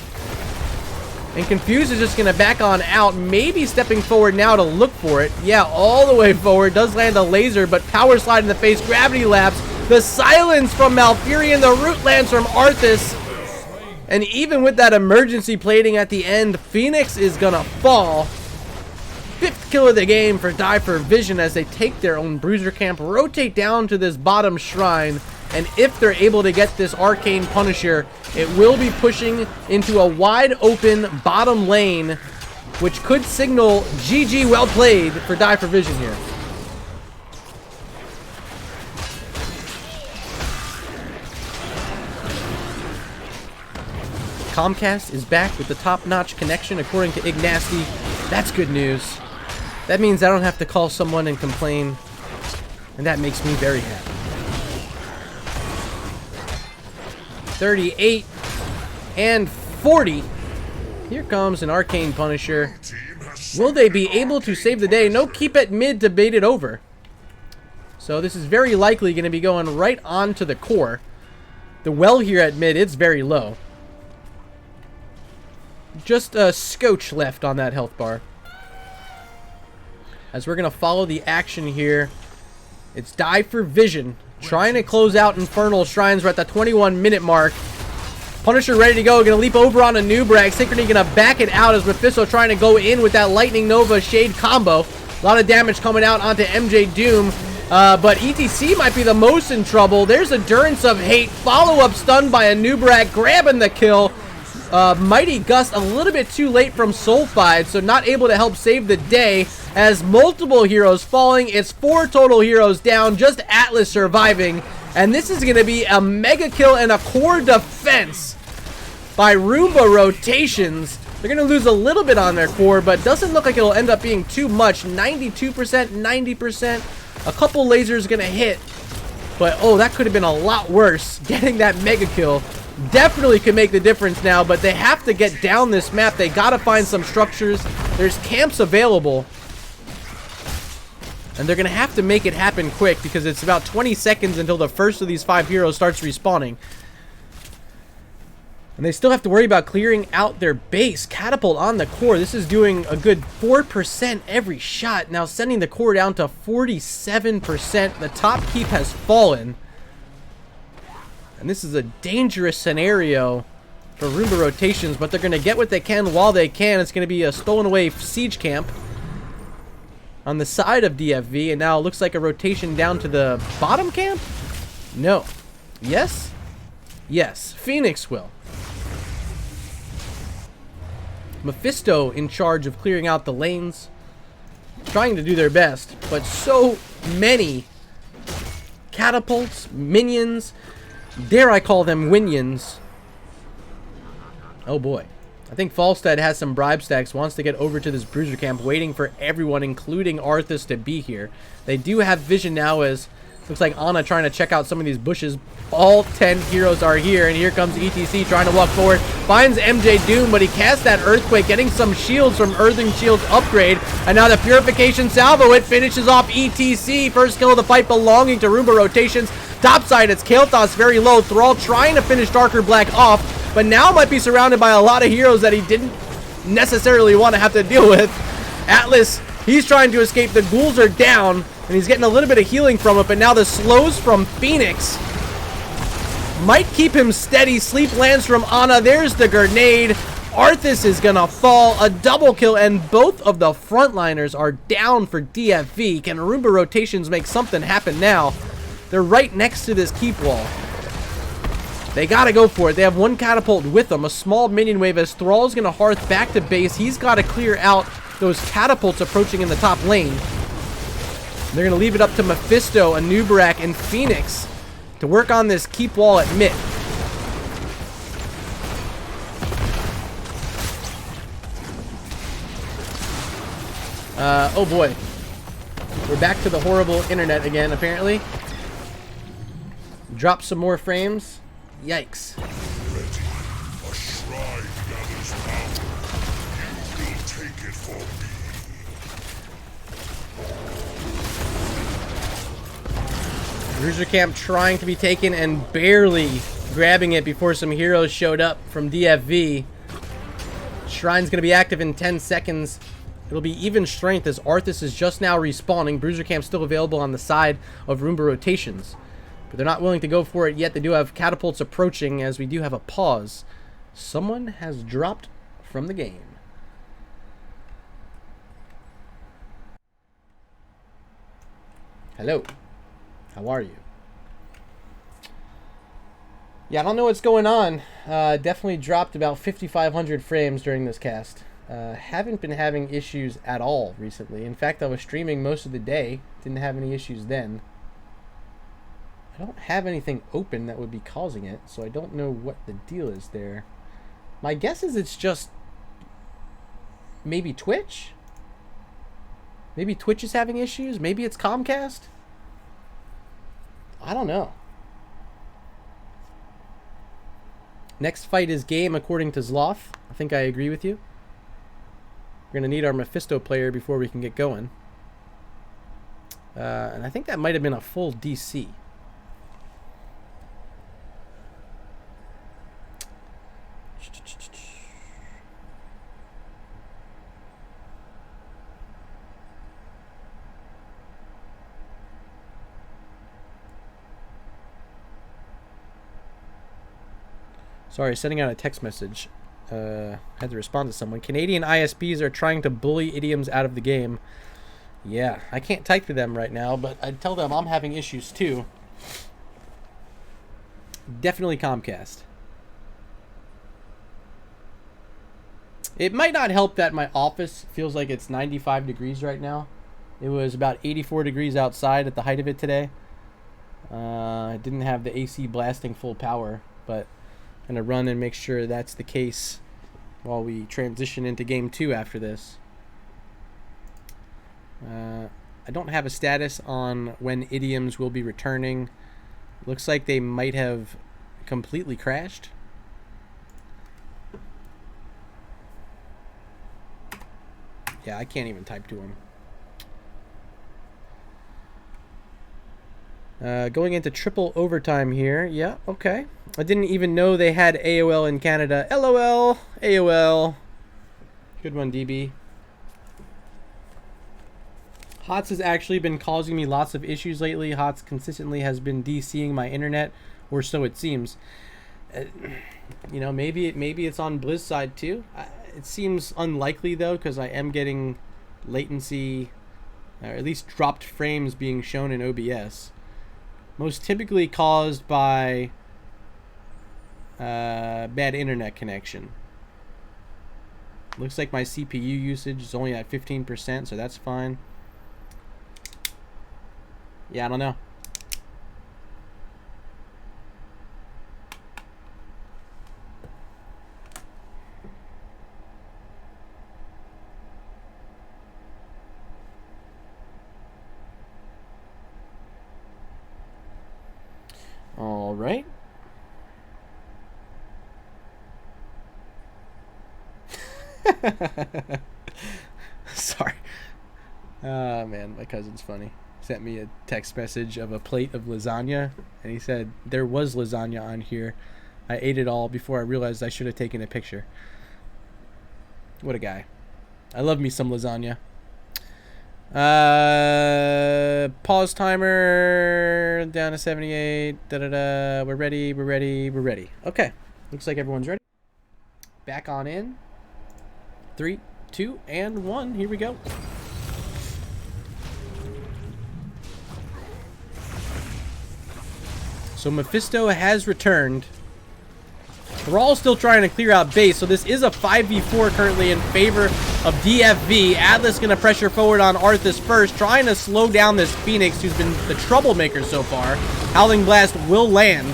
And Confused is just going to back on out, maybe stepping forward now to look for it. Yeah, all the way forward, does land a laser, but Power Slide in the face, Gravity Lapse, the Silence from Malfurion, the Root Lance from Arthas. And even with that emergency plating at the end, Phoenix is going to fall. 5th kill of the game for Die for Vision as they take their own Bruiser Camp, rotate down to this bottom shrine, and if they're able to get this Arcane Punisher, it will be pushing into a wide open bottom lane, which could signal GG well played for Die for Vision here. Comcast is back with the top-notch connection according to Ignasty. That's good news. That means I don't have to call someone and complain, and that makes me very happy. 38 and 40. Here comes an Arcane Punisher. Will they be able to save the day? No keep at mid to bait it over. So this is very likely going to be going right on to the core. The well here at mid, it's very low. Just a scotch left on that health bar. As we're going to follow the action here, it's Die for Vision trying to close out Infernal Shrines. We're at the 21-minute mark. Punisher ready to go. Going to leap over on a Nubrag. Synchrony going to back it out as Mephisto trying to go in with that Lightning Nova Shade combo. A lot of damage coming out onto MJ Doom. But ETC might be the most in trouble. There's Endurance of Hate. Follow-up stun by a Nubrag, grabbing the kill. Mighty Gust a little bit too late from Sulfide, so not able to help save the day as multiple heroes falling. It's 4 total heroes down, just Atlas surviving, and this is going to be a mega kill and a core defense by Roomba Rotations. They're going to lose a little bit on their core, but doesn't look like it'll end up being too much. 92%, 90%, a couple lasers going to hit, but oh, that could have been a lot worse. Getting that mega kill definitely could make the difference now, but they have to get down this map. They gotta find some structures. There's camps available, and they're gonna have to make it happen quick because it's about 20 seconds until the first of these 5 heroes starts respawning. And they still have to worry about clearing out their base. Catapult on the core. This is doing a good 4% every shot. Now sending the core down to 47%. The top keep has fallen. And this is a dangerous scenario for Roomba rotations, but they're going to get what they can while they can. It's going to be a stolen away siege camp on the side of DFV. And now it looks like a rotation down to the bottom camp? No. Yes? Yes. Phoenix will. Mephisto in charge of clearing out the lanes, trying to do their best, but so many catapults, minions, dare I call them winions. Oh boy. I think Falstad has some bribe stacks, wants to get over to this bruiser camp, waiting for everyone, including Arthas, to be here. They do have vision now, as looks like Ana trying to check out some of these bushes. All 10 heroes are here, and here comes ETC trying to walk forward. Finds MJ Doom, but he casts that Earthquake, getting some shields from Earthing Shields upgrade. And now the Purification Salvo, it finishes off ETC. First kill of the fight belonging to Roomba rotations. Topside, it's Kael'thas very low. Thrall trying to finish Darker Black off, but now might be surrounded by a lot of heroes that he didn't necessarily want to have to deal with. Atlas, he's trying to escape. The ghouls are down, and he's getting a little bit of healing from it, but now the slows from Phoenix might keep him steady. Sleep lands from Ana. There's the grenade. Arthas is gonna fall. A double kill, and both of the frontliners are down for DFV. Can Roomba rotations make something happen now? They're right next to this keep wall. They gotta go for it. They have one catapult with them. A small minion wave as Thrall's gonna hearth back to base. He's gotta clear out those catapults approaching in the top lane. They're gonna leave it up to Mephisto, Anubarak, and Phoenix to work on this keep wall at mid. Oh boy. We're back to the horrible internet again, apparently. Drop some more frames. Yikes. Ready. A shrine gathers power. You will take it for me. Bruiser camp trying to be taken and barely grabbing it before some heroes showed up from DFV. Shrine's going to be active in 10 seconds. It'll be even strength as Arthas is just now respawning. Bruiser camp still available on the side of Roomba rotations, but they're not willing to go for it yet. They do have catapults approaching, as we do have a pause. Someone has dropped from the game. Hello. How are you? Yeah, I don't know what's going on. Definitely dropped about 5,500 frames during this cast. Haven't been having issues at all recently. In fact, I was streaming most of the day. Didn't have any issues then. I don't have anything open that would be causing it, so I don't know what the deal is there. My guess is it's just maybe Twitch? Maybe Twitch is having issues? Maybe it's Comcast? I don't know. Next fight is game, according to Zloth. I think I agree with you. We're going to need our Mephisto player before we can get going. And I think that might have been a full DC. Sorry, sending out a text message. Had to respond to someone. Canadian ISPs are trying to bully idioms out of the game. Yeah, I can't type to them right now, but I'd tell them I'm having issues too. Definitely Comcast. It might not help that my office feels like it's 95 degrees right now. It was about 84 degrees outside at the height of it today. I didn't have the AC blasting full power, but I'm going to run and make sure that's the case while we transition into game 2 after this. I don't have a status on when idioms will be returning. Looks like they might have completely crashed. Yeah, I can't even type to them. Going into triple overtime here. Yeah, okay. I didn't even know they had AOL in Canada. LOL. AOL. Good one, DB. HOTS has actually been causing me lots of issues lately. HOTS consistently has been DCing my internet, or so it seems. You know, maybe it's on Blizz side too. It seems unlikely though, because I am getting latency, or at least dropped frames being shown in OBS. Most typically caused by bad internet connection. Looks like my CPU usage is only at 15%, so that's fine. Yeah, I don't know. All right. Sorry. Oh man, my cousin's funny. Sent me a text message of a plate of lasagna, and he said there was lasagna on here. I ate it all before I realized I should have taken a picture. What a guy. I love me some lasagna. Pause timer down to 78. We're ready. Okay, looks like everyone's ready. Back on in. 3, 2, and 1. Here we go. So Mephisto has returned. We're all still trying to clear out base, so this is a 5v4 currently in favor of DFV. Atlas going to pressure forward on Arthas first, trying to slow down this Phoenix, who's been the troublemaker so far. Howling Blast will land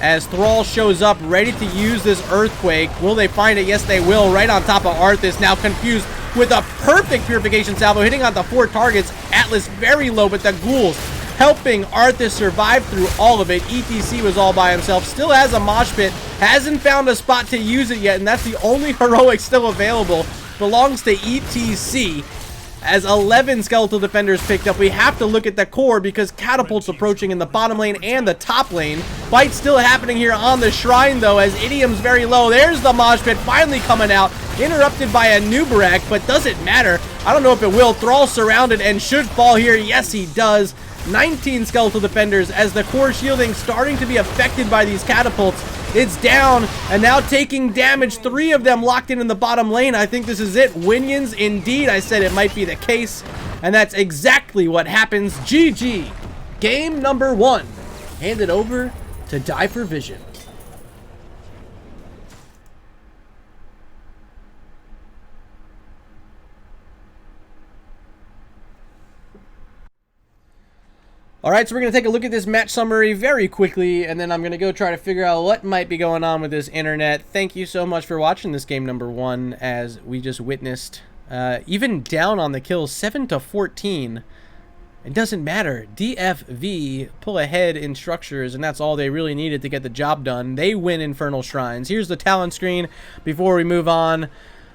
as Thrall shows up, ready to use this Earthquake. Will they find it? Yes, they will, right on top of Arthas, now confused with a perfect Purification Salvo, hitting on the 4 targets. Atlas very low, but the Ghouls helping Arthas survive through all of it. ETC was all by himself, still has a mosh pit, hasn't found a spot to use it yet, and that's the only heroic still available. Belongs to ETC. As 11 skeletal defenders picked up, we have to look at the core because Catapult's approaching in the bottom lane and the top lane. Fight still happening here on the Shrine, though, as Idiom's very low. There's the mosh pit finally coming out, interrupted by a Nubarak, but does it matter? I don't know if it will. Thrall surrounded and should fall here. Yes, he does. 19 skeletal defenders as the core shielding starting to be affected by these catapults. It's down and now taking damage. 3 of them locked in the bottom lane. I think this is it. Winions, indeed. I said it might be the case, and that's exactly what happens. GG. Game number 1. Handed over to Die for Vision. Alright, so we're going to take a look at this match summary very quickly, and then I'm going to go try to figure out what might be going on with this internet. Thank you so much for watching this game number 1, as we just witnessed. Even down on the kills, 7-14. It doesn't matter. DFV pull ahead in structures, and that's all they really needed to get the job done. They win Infernal Shrines. Here's the talent screen before we move on.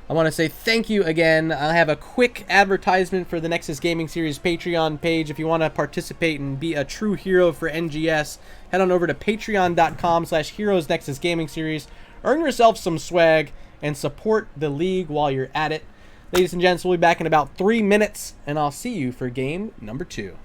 I want to say thank you again. I'll have a quick advertisement for the Nexus Gaming Series Patreon page. If you want to participate and be a true hero for NGS, head on over to patreon.com/Heroes Nexus Gaming Series. Earn yourself some swag and support the league while you're at it. Ladies and gents, we'll be back in about 3 minutes, and I'll see you for game number 2.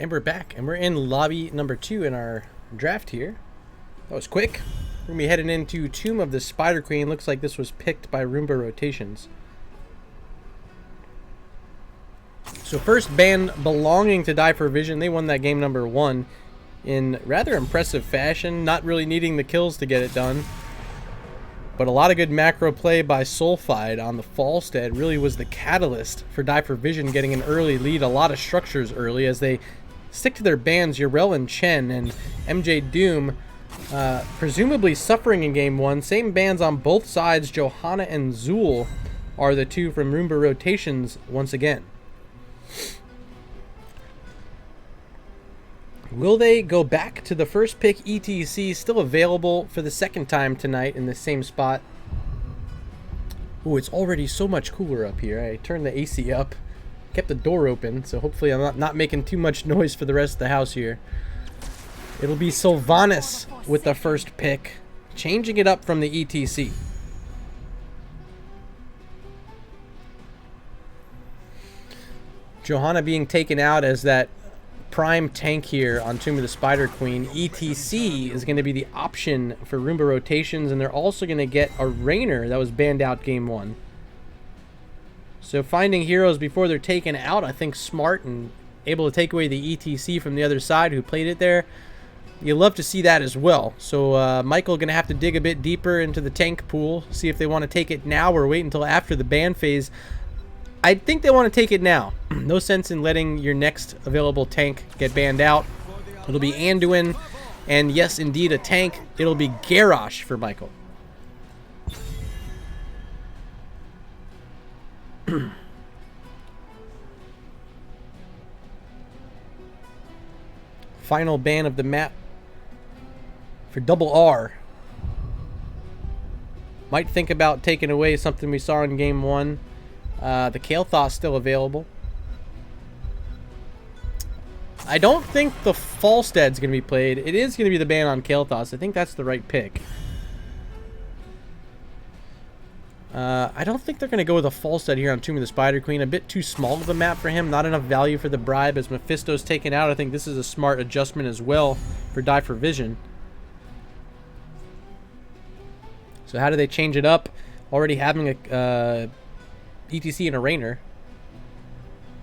And we're back, and we're in lobby number 2 in our draft here. That was quick. We're going to be heading into Tomb of the Spider Queen. Looks like this was picked by Roomba Rotations. So first band belonging to Die for Vision. They won that game number 1 in rather impressive fashion, not really needing the kills to get it done. But a lot of good macro play by Sulfide on the Falstead really was the catalyst for Die for Vision getting an early lead. A lot of structures early as they stick to their bans, Urel and Chen, and MJ Doom presumably suffering in game 1. Same bans on both sides. Johanna and Zool are the two from Roomba Rotations once again. Will they go back to the first pick ETC, still available for the second time tonight in the same spot? Ooh, it's already so much cooler up here. I turned the AC up, kept the door open, so hopefully I'm not making too much noise for the rest of the house here. It'll be Sylvanas with the first pick, changing it up from the ETC. Johanna being taken out as that prime tank here on Tomb of the Spider Queen. ETC is going to be the option for Roomba Rotations, and they're also going to get a Rainer that was banned out game 1. So finding heroes before they're taken out, I think smart and able to take away the ETC from the other side who played it there. You love to see that as well. So Michael going to have to dig a bit deeper into the tank pool, see if they want to take it now or wait until after the ban phase. I think they want to take it now. No sense in letting your next available tank get banned out. It'll be Anduin, and yes, indeed, a tank. It'll be Garrosh for Michael. Final ban of the map for double R. Might think about taking away something we saw in game 1. The Kael'thas still available. I don't think the Falstead's going to be played. It is going to be the ban on Kael'thas. I think that's the right pick. I don't think they're going to go with a Falstead here on Tomb of the Spider Queen. A bit too small of a map for him. Not enough value for the bribe as Mephisto's taken out. I think this is a smart adjustment as well for Die for Vision. So how do they change it up? Already having a ETC and a Rainer.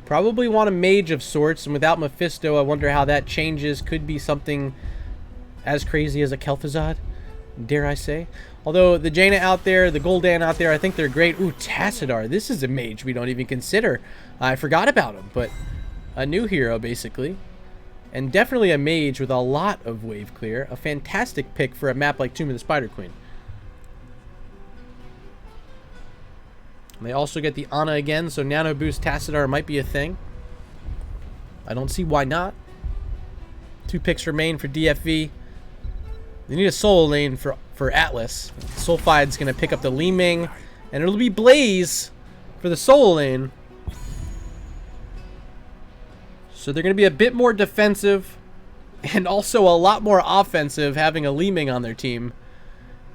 Probably want a mage of sorts, and without Mephisto, I wonder how that changes. Could be something as crazy as a Kel'Thuzad, dare I say. Although the Jaina out there, the Gul'dan out there, I think they're great. Ooh, Tassadar. This is a mage we don't even consider. I forgot about him, but a new hero, basically. And definitely a mage with a lot of wave clear. A fantastic pick for a map like Tomb of the Spider Queen. They also get the Ana again, so Nano Boost Tassadar might be a thing. I don't see why not. 2 picks remain for DFV. They need a solo lane for Atlas. Sulfide's going to pick up the Li Ming, and it'll be Blaze for the solo lane. So they're going to be a bit more defensive and also a lot more offensive having a Li Ming on their team.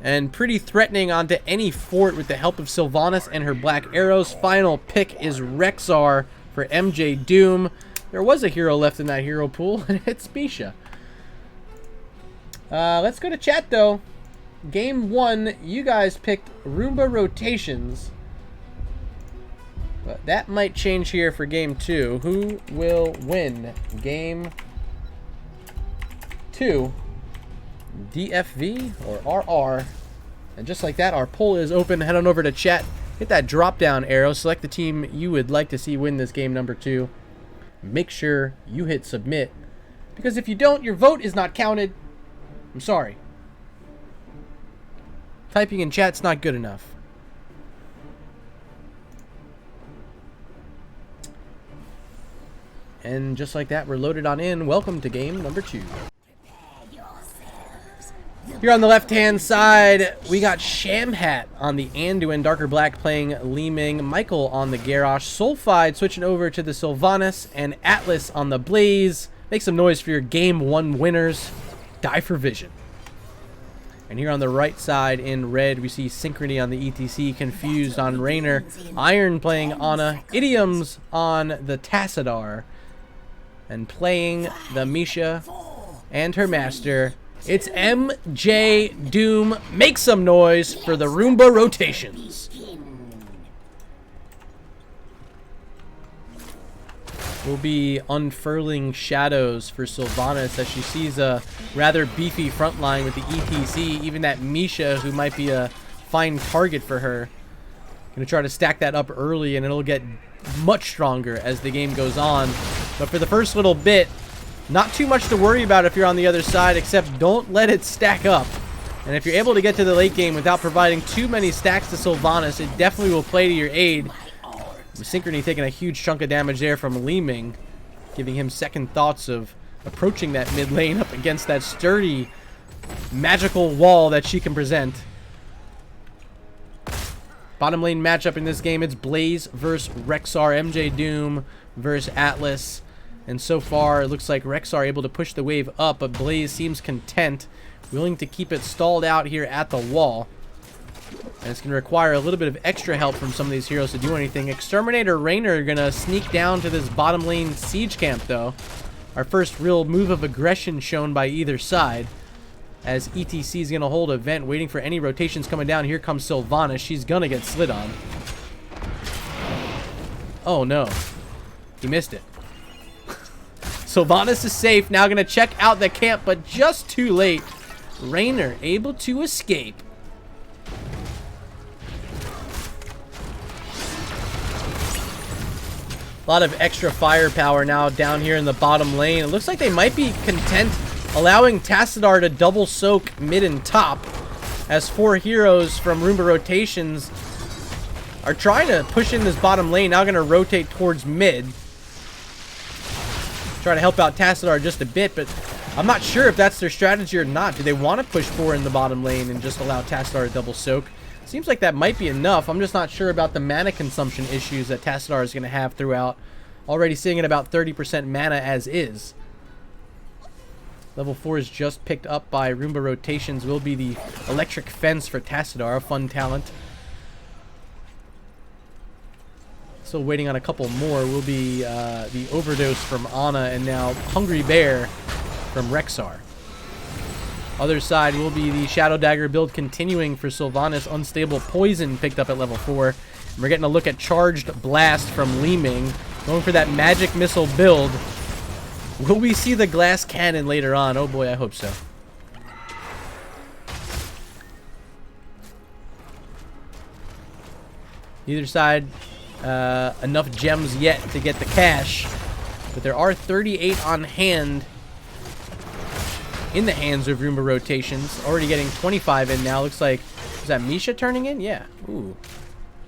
And pretty threatening onto any fort with the help of Sylvanas and her black arrows. Final pick is Rexar for MJ Doom. There was a hero left in that hero pool, and it's Misha. Let's go to chat, though. Game 1, you guys picked Roomba Rotations. But that might change here for Game 2. Who will win Game 2? DFV or RR? And just like that, our poll is open. Head on over to chat, hit that drop down arrow, select the team you would like to see win this game number 2. Make sure you hit submit, because if you don't, your vote is not counted. I'm sorry. Typing in chat's not good enough. And just like that, we're loaded on in. Welcome to game number 2. Here on the left-hand side, we got Shamhat on the Anduin, Darker Black playing Li Ming, Michael on the Garrosh, Sulfide switching over to the Sylvanas, and Atlas on the Blaze. Make some noise for your Game 1 winners, Die for Vision. And here on the right side in red, we see Synchrony on the ETC, Confused on Rainer, Iron playing Ana, Idioms on the Tassadar, And playing the Misha and her master, it's MJ Doom. Make some noise for the Roomba rotations. We'll be unfurling shadows for Sylvanas as she sees a rather beefy front line with the ETC. Even that Misha, who might be a fine target for her. Gonna try to stack that up early, and it'll get much stronger as the game goes on. But for the first little bit, not too much to worry about if you're on the other side, except don't let it stack up. And if you're able to get to the late game without providing too many stacks to Sylvanas, it definitely will play to your aid. Synchrony taking a huge chunk of damage there from Li Ming, giving him second thoughts of approaching that mid lane up against that sturdy magical wall that she can present. Bottom lane matchup in this game, it's Blaze versus Rexar, MJ Doom versus Atlas. And so far, it looks like Rexar able to push the wave up, but Blaze seems content, willing to keep it stalled out here at the wall. And it's going to require a little bit of extra help from some of these heroes to do anything. Exterminator Raynor are going to sneak down to this bottom lane siege camp, though. Our first real move of aggression shown by either side. As ETC is going to hold a vent, waiting for any rotations coming down. Here comes Sylvana. She's going to get slid on. Oh, no. He missed it. Sylvanas is safe. Now going to check out the camp, but just too late. Raynor able to escape. A lot of extra firepower now down here in the bottom lane. It looks like they might be content allowing Tassadar to double soak mid and top, as 4 heroes from Roomba rotations are trying to push in this bottom lane. Now going to rotate towards mid. Try to help out Tassadar just a bit, but I'm not sure if that's their strategy or not. Do they want to push 4 in the bottom lane and just allow Tassadar to double soak? Seems like that might be enough. I'm just not sure about the mana consumption issues that Tassadar is going to have throughout. Already seeing at about 30% mana as is. Level 4 is just picked up by Roomba rotations. Will be the electric fence for Tassadar, a fun talent. Still waiting on a couple more. Will be the overdose from Ana, and now Hungry Bear from Rexar. Other side will be the Shadow Dagger build continuing for Sylvanas. Unstable Poison picked up at level 4. And we're getting a look at Charged Blast from Li Ming. Going for that Magic Missile build. Will we see the Glass Cannon later on? Oh boy, I hope so. Either side, enough gems yet to get the cash. But there are 38 on hand. In the hands of Roomba rotations. Already getting 25 in now. Looks like, is that Misha turning in? Yeah. Ooh.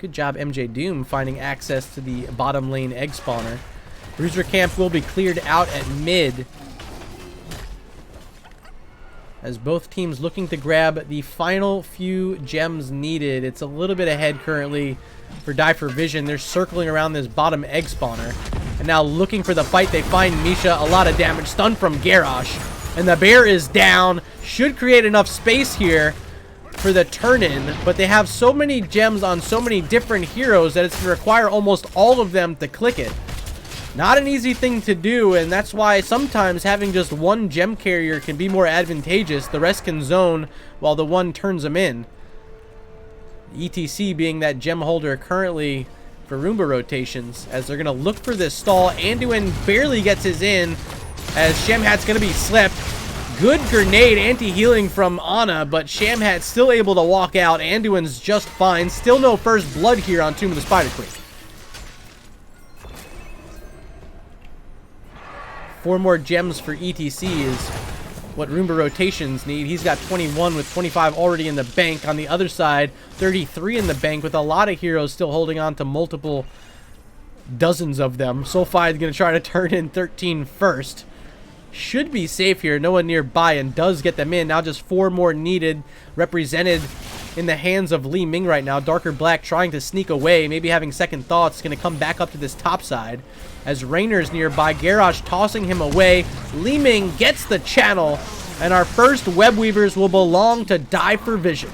Good job, MJ Doom, finding access to the bottom lane egg spawner. Bruiser camp will be cleared out at mid. As both teams looking to grab the final few gems needed. It's a little bit ahead currently for Die for Vision. They're circling around this bottom egg spawner. And now looking for the fight. They find Misha. A lot of damage. Stun from Garrosh. And the bear is down. Should create enough space here for the turn-in. But they have so many gems on so many different heroes that it's going to require almost all of them to click it. Not an easy thing to do, and that's why sometimes having just one gem carrier can be more advantageous. The rest can zone while the one turns them in. ETC being that gem holder currently for Roomba rotations, as they're going to look for this stall. Anduin barely gets his in, as Shamhat's going to be slept. Good grenade anti-healing from Ana, but Shamhat still able to walk out. Anduin's just fine. Still no first blood here on Tomb of the Spider Queen. 4 more gems for ETC is what Roomba rotations need. He's got 21 with 25 already in the bank. On the other side, 33 in the bank with a lot of heroes still holding on to multiple dozens of them. Sulfide going to try to turn in 13 first. Should be safe here. No one nearby, and does get them in. Now just 4 more needed, represented in the hands of Li Ming right now. Darker Black trying to sneak away, maybe having second thoughts. Going to come back up to this top side as Raynor's nearby. Garrosh tossing him away. Li Ming gets the channel, and our first web weavers will belong to Die for Vision.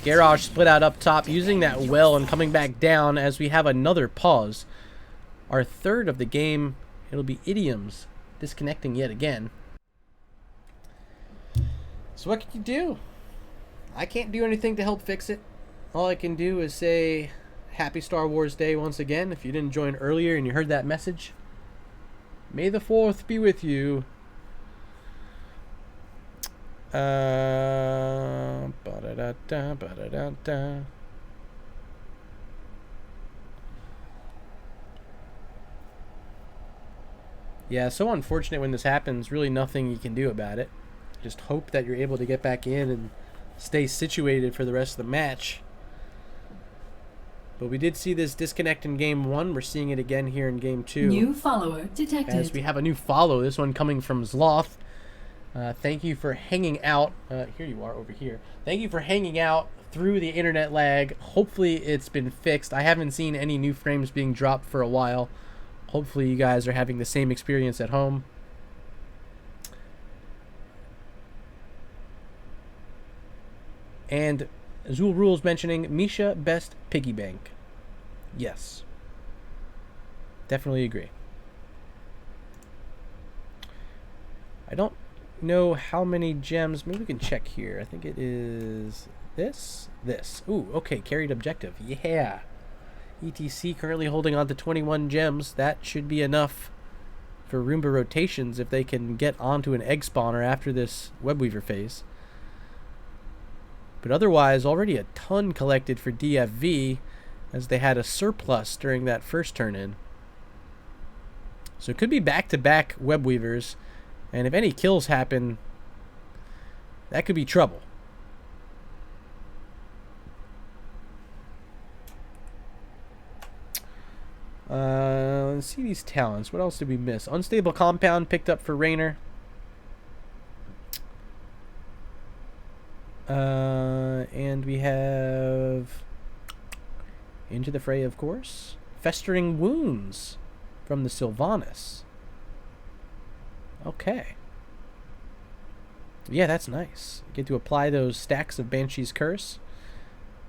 Garage split out up top, using that well and coming back down as we have another pause. Our third of the game. It'll be Idioms disconnecting yet again. So what can you do? I can't do anything to help fix it. All I can do is say happy Star Wars Day once again. If you didn't join earlier and you heard that message, may the 4th be with you. Ba-da-da-da, ba-da-da-da. Yeah, so unfortunate when this happens. Really nothing you can do about it. Just hope that you're able to get back in and stay situated for the rest of the match. But we did see this disconnect in Game 1. We're seeing it again here in Game 2. New follower detected. As we have a new follow. This one coming from Zloth. Thank you for hanging out. Here you are over here. Thank you for hanging out through the internet lag. Hopefully it's been fixed. I haven't seen any new frames being dropped for a while. Hopefully you guys are having the same experience at home. And Azul Rules mentioning Misha best piggy bank. Yes. Definitely agree. I don't know how many gems. Maybe we can check here. I think it is this. Ooh, okay. Carried objective. Yeah. ETC currently holding on to 21 gems. That should be enough for Roomba rotations if they can get onto an egg spawner after this Webweaver phase. But otherwise, already a ton collected for DFV as they had a surplus during that first turn-in. So it could be back-to-back Webweavers. And if any kills happen, that could be trouble. Let's see these talents. What else did we miss? Unstable Compound picked up for Raynor. And we have Into the Fray, of course. Festering Wounds from the Sylvanas. Okay. Yeah, that's nice. Get to apply those stacks of Banshee's Curse.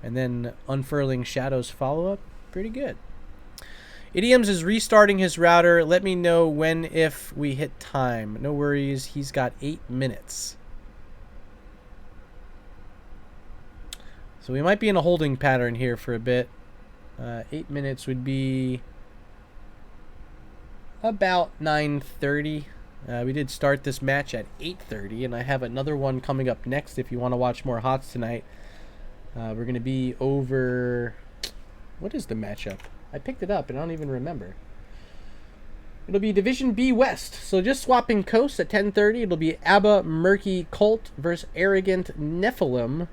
And then Unfurling Shadows follow-up. Pretty good. Idioms is restarting his router. Let me know when, if we hit time. No worries. He's got 8 minutes. So we might be in a holding pattern here for a bit. 8 minutes would be about 9:30. We did start this match at 8:30, and I have another one coming up next if you want to watch more HOTS tonight. We're going to be over... What is the matchup? I picked it up, and I don't even remember. It'll be Division B West. So just swapping coasts at 10:30. It'll be Abba Murky Colt versus Arrogant Nephilim.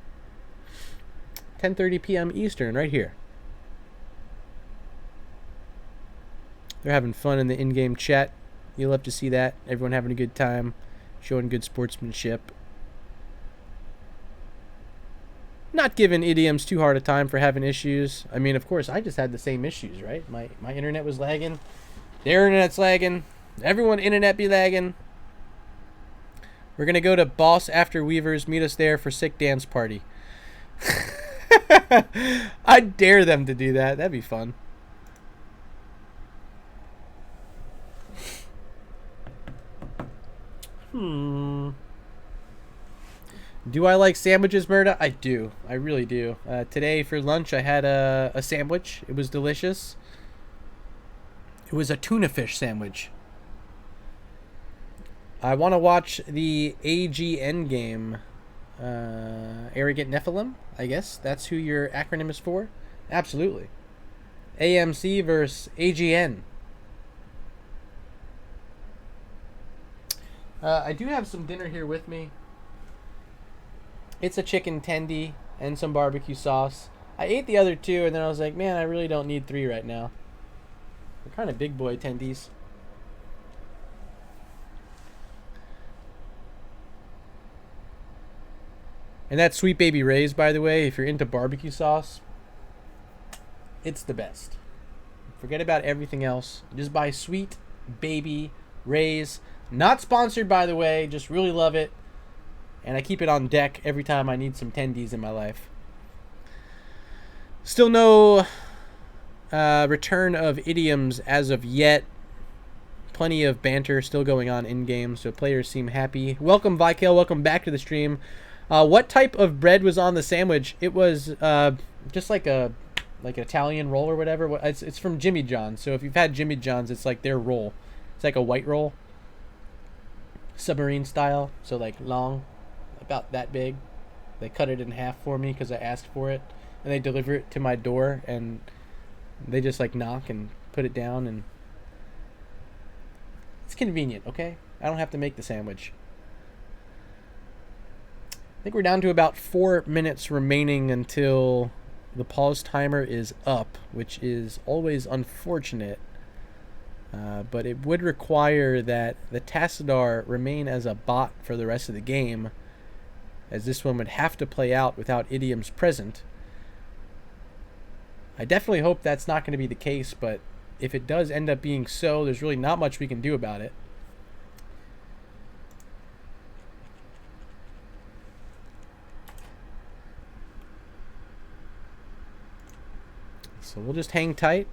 10:30 p.m. Eastern, right here. They're having fun in the in-game chat. You'll love to see that. Everyone having a good time, showing good sportsmanship. Not giving Idioms too hard a time for having issues. I mean, of course, I just had the same issues, right? My internet was lagging. Their internet's lagging. Everyone internet be lagging. We're going to go to Boss After Weavers. Meet us there for Sick Dance Party. I dare them to do that. That'd be fun. Do I like sandwiches, Murda? I do. I really do. Today for lunch I had a sandwich. It was delicious. It was a tuna fish sandwich. I want to watch the AGN game. Arrogant Nephilim, I guess. That's who your acronym is for? Absolutely. AMC versus AGN. I do have some dinner here with me. It's a chicken tendy and some barbecue sauce. I ate the other two, and then I was like, man, I really don't need 3 right now. They're kind of big boy tendies. And that's Sweet Baby Ray's, by the way. If you're into barbecue sauce, it's the best. Forget about everything else. Just buy Sweet Baby Ray's. Not sponsored, by the way. Just really love it. And I keep it on deck every time I need some tendies in my life. Still no return of idioms as of yet. Plenty of banter still going on in-game, so players seem happy. Welcome, Vikale. Welcome back to the stream. What type of bread was on the sandwich? It was just like an Italian roll or whatever. It's from Jimmy John's. So if you've had Jimmy John's, it's like their roll. It's like a white roll, submarine style. So like long, about that big. They cut it in half for me because I asked for it, and they deliver it to my door, and they just like knock and put it down, and it's convenient. Okay, I don't have to make the sandwich. I think we're down to about 4 minutes remaining until the pause timer is up, which is always unfortunate. But it would require that the Tassadar remain as a bot for the rest of the game, as this one would have to play out without idioms present. I definitely hope that's not going to be the case, but if it does end up being so, there's really not much we can do about it. So we'll just hang tight,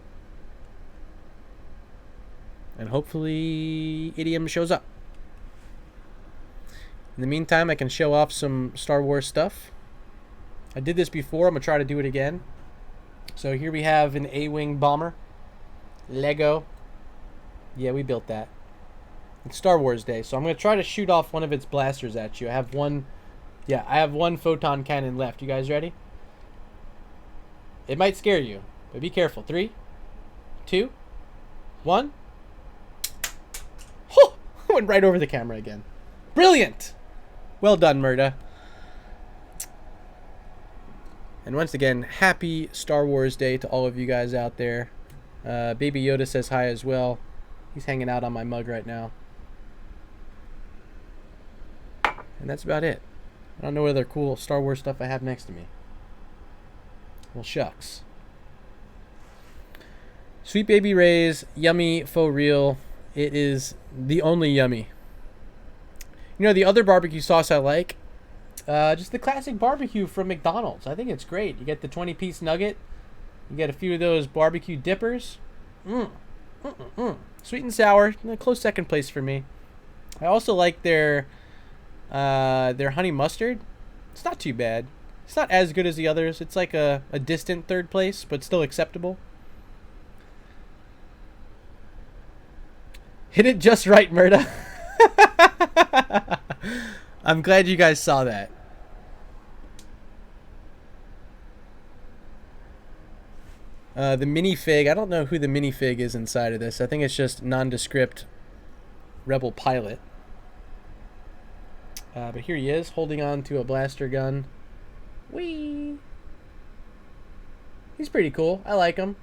and hopefully idiom shows up. In the meantime, I can show off some Star Wars stuff. I did this before. I'm going to try to do it again. So here we have an A-Wing bomber. Lego. Yeah, we built that. It's Star Wars Day, so I'm going to try to shoot off one of its blasters at you. I have one photon cannon left. You guys ready? It might scare you, but be careful. 3, 2, 1. Oh! Went right over the camera again. Brilliant! Well done, Murda. And once again, happy Star Wars Day to all of you guys out there. Baby Yoda says hi as well. He's hanging out on my mug right now. And that's about it. I don't know what other cool Star Wars stuff I have next to me. Well, shucks. Sweet Baby Ray's yummy faux real. It is the only yummy. You know, the other barbecue sauce I like, just the classic barbecue from McDonald's. I think it's great. You get the 20-piece nugget. You get a few of those barbecue dippers. Sweet and sour, a close second place for me. I also like their honey mustard. It's not too bad. It's not as good as the others. It's like a distant third place, but still acceptable. Hit it just right, Murda. I'm glad you guys saw that. The minifig, I don't know who the minifig is inside of this. I think it's just nondescript rebel pilot. But here he is, holding on to a blaster gun. Whee! He's pretty cool. I like him.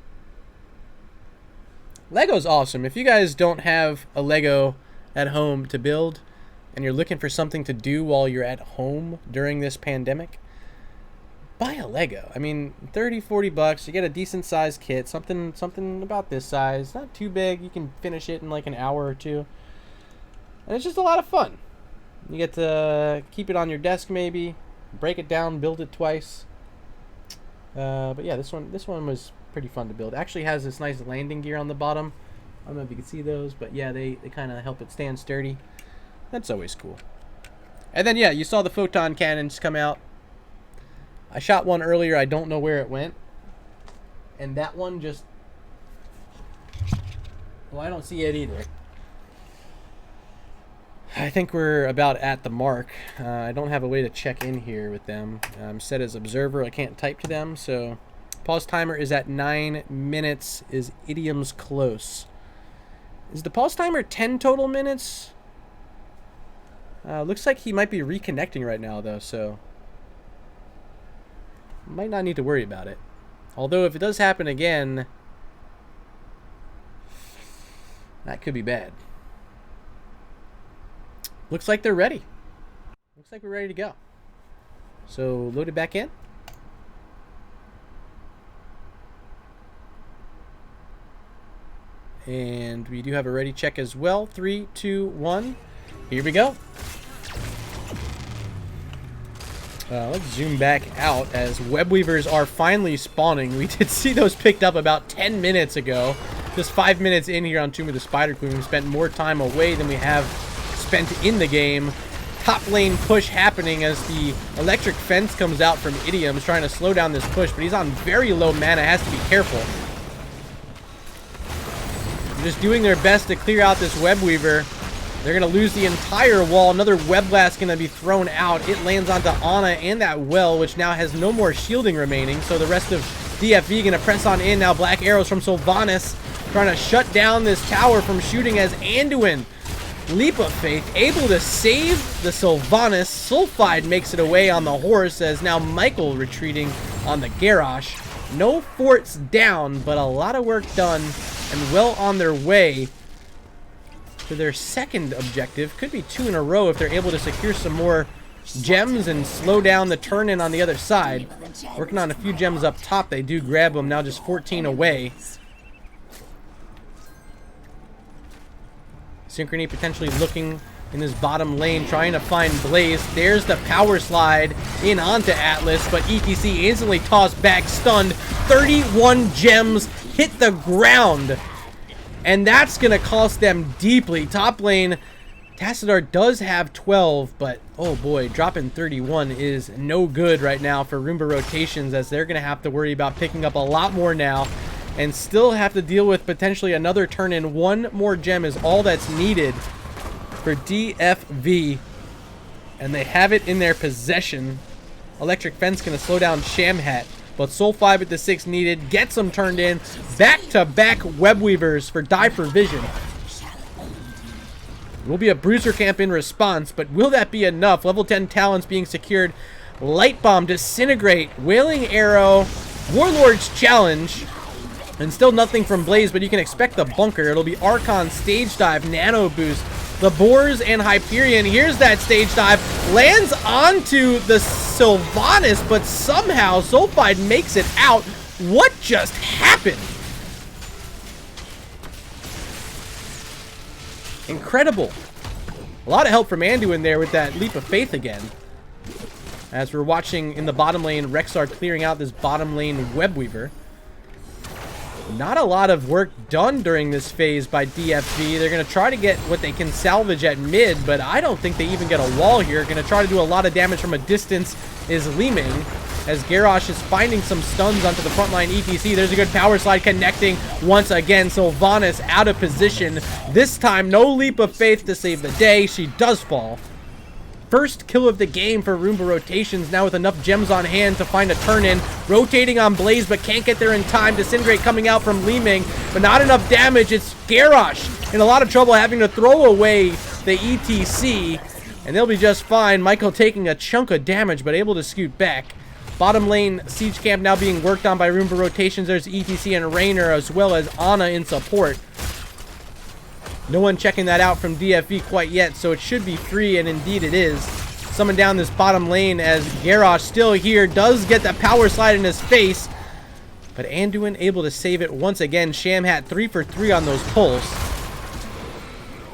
Lego's awesome. If you guys don't have a Lego at home to build, and you're looking for something to do while you're at home during this pandemic, buy a Lego. I mean, 30, 40 bucks, you get a decent sized kit, something about this size, not too big. You can finish it in like an hour or two. And it's just a lot of fun. You get to keep it on your desk maybe, break it down, build it twice. But yeah, this one was pretty fun to build. It actually has this nice landing gear on the bottom. I don't know if you can see those, but yeah, they kind of help it stand sturdy. That's always cool. And then yeah, you saw the photon cannons come out. I shot one earlier. I don't know where it went. And that one just... well, I don't see it either. I think we're about at the mark. I don't have a way to check in here with them. I'm set as observer. I can't type to them, so... pause timer is at 9 minutes. Is idioms close? Is the pause timer 10 total minutes? Looks like he might be reconnecting right now, though, so... might not need to worry about it. Although, if it does happen again... that could be bad. Looks like they're ready. Looks like we're ready to go. So, load it back in. And we do have a ready check as well. 3, 2, 1. Here we go. Let's zoom back out as web weavers are finally spawning. We did see those picked up about 10 minutes ago. Just 5 minutes in here on Tomb of the Spider Queen. We spent more time away than we have spent in the game. Top lane push happening as the electric fence comes out from Idioms, trying to slow down this push, but he's on very low mana, has to be careful. They're just doing their best to clear out this web weaver. They're going to lose the entire wall. Another web blast going to be thrown out. It lands onto Ana and that well, which now has no more shielding remaining. So the rest of DFV going to press on in. Now black arrows from Sylvanas trying to shut down this tower from shooting as Anduin, leap of faith, able to save the Sylvanas. Sulfide makes it away on the horse as now Michael retreating on the Garrosh. No forts down, but a lot of work done and well on their way to their second objective. Could be 2 in a row if they're able to secure some more gems and slow down the turn-in on the other side. Working on a few gems up top. They do grab them. Now just 14 away. Synchrony potentially looking in his bottom lane, trying to find Blaze. There's the power slide in onto Atlas, but ETC instantly tossed back, stunned. 31 gems hit the ground. And that's going to cost them deeply. Top lane, Tassadar does have 12, but oh boy, dropping 31 is no good right now for Roomba rotations, as they're going to have to worry about picking up a lot more now and still have to deal with potentially another turn in. 1 more gem is all that's needed for DFV, and they have it in their possession. Electric Fence going to slow down Shamhat, but Soul 5 at the 6 needed. Gets them turned in. Back-to-back web weavers for Die for Vision. Will be a bruiser camp in response, but will that be enough? Level 10 talents being secured. Light Bomb, Disintegrate, Wailing Arrow, Warlord's Challenge, and still nothing from Blaze, but you can expect the bunker. It'll be Archon, Stage Dive, Nano Boost, the Boars, and Hyperion. Here's that Stage Dive. Lands onto the Sylvanas, but somehow Sulfide makes it out. What just happened? Incredible. A lot of help from Anduin there with that leap of faith again. As we're watching in the bottom lane, Rexar clearing out this bottom lane web weaver. Not a lot of work done during this phase by DFV. They're going to try to get what they can salvage at mid, but I don't think they even get a wall here. Going to try to do a lot of damage from a distance is Leeming, as Garrosh is finding some stuns onto the front line ETC. There's a good power slide connecting once again. Sylvanas out of position. This time, no leap of faith to save the day. She does fall. First kill of the game for Roomba rotations, now with enough gems on hand to find a turn-in. Rotating on Blaze, but can't get there in time. Disintegrate coming out from Leeming, but not enough damage. It's Garrosh in a lot of trouble, having to throw away the ETC, and they'll be just fine. Michael taking a chunk of damage, but able to scoot back. Bottom lane siege camp now being worked on by Roomba rotations. There's ETC and Raynor, as well as Ana in support. No one checking that out from DFV quite yet, so it should be free, and indeed it is. Summon down this bottom lane as Garrosh still here, does get the power slide in his face, but Anduin able to save it once again. Shamhat 3 for 3 on those pulls.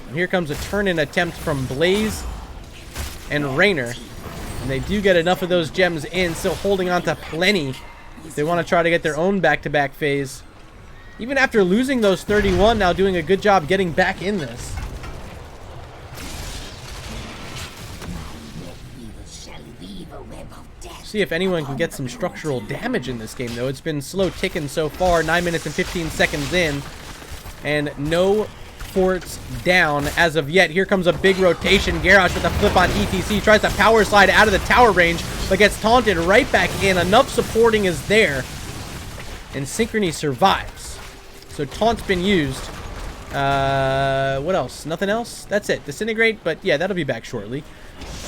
And here comes a turn-in attempt from Blaze and Raynor, and they do get enough of those gems in, still holding on to plenty. They want to try to get their own back-to-back phase. Even after losing those 31, now doing a good job getting back in this. See if anyone can get some structural damage in this game, though. It's been slow ticking so far, 9 minutes and 15 seconds in, and no forts down as of yet. Here comes a big rotation. Garrosh with a flip on ETC, tries to power slide out of the tower range, but gets taunted right back in. Enough supporting is there, and Synchrony survives. So taunt's been used. What else? Nothing else? That's it. Disintegrate, but yeah, that'll be back shortly.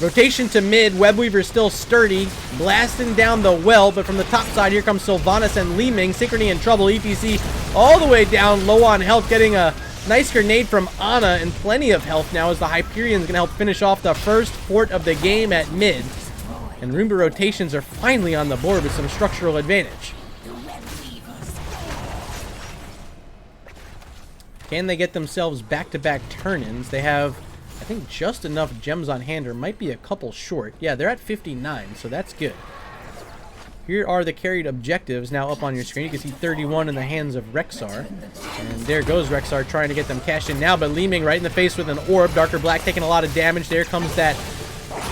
Rotation to mid. Webweaver still sturdy. Blasting down the well, but from the top side, here comes Sylvanas and Leeming. Synchrony in trouble. ETC all the way down, low on health, getting a nice grenade from Ana, and plenty of health now as the Hyperion's going to help finish off the first fort of the game at mid. And Roomba rotations are finally on the board with some structural advantage. Can they get themselves back-to-back turn-ins? They have I think just enough gems on hand, or might be a couple short. Yeah, they're at 59, so that's good. Here are the carried objectives now up on your screen. You can see 31 in the hands of Rexar. And there goes Rexar trying to get them cashed in now, but Leeming right in the face with an orb. Darker Black taking a lot of damage. There comes that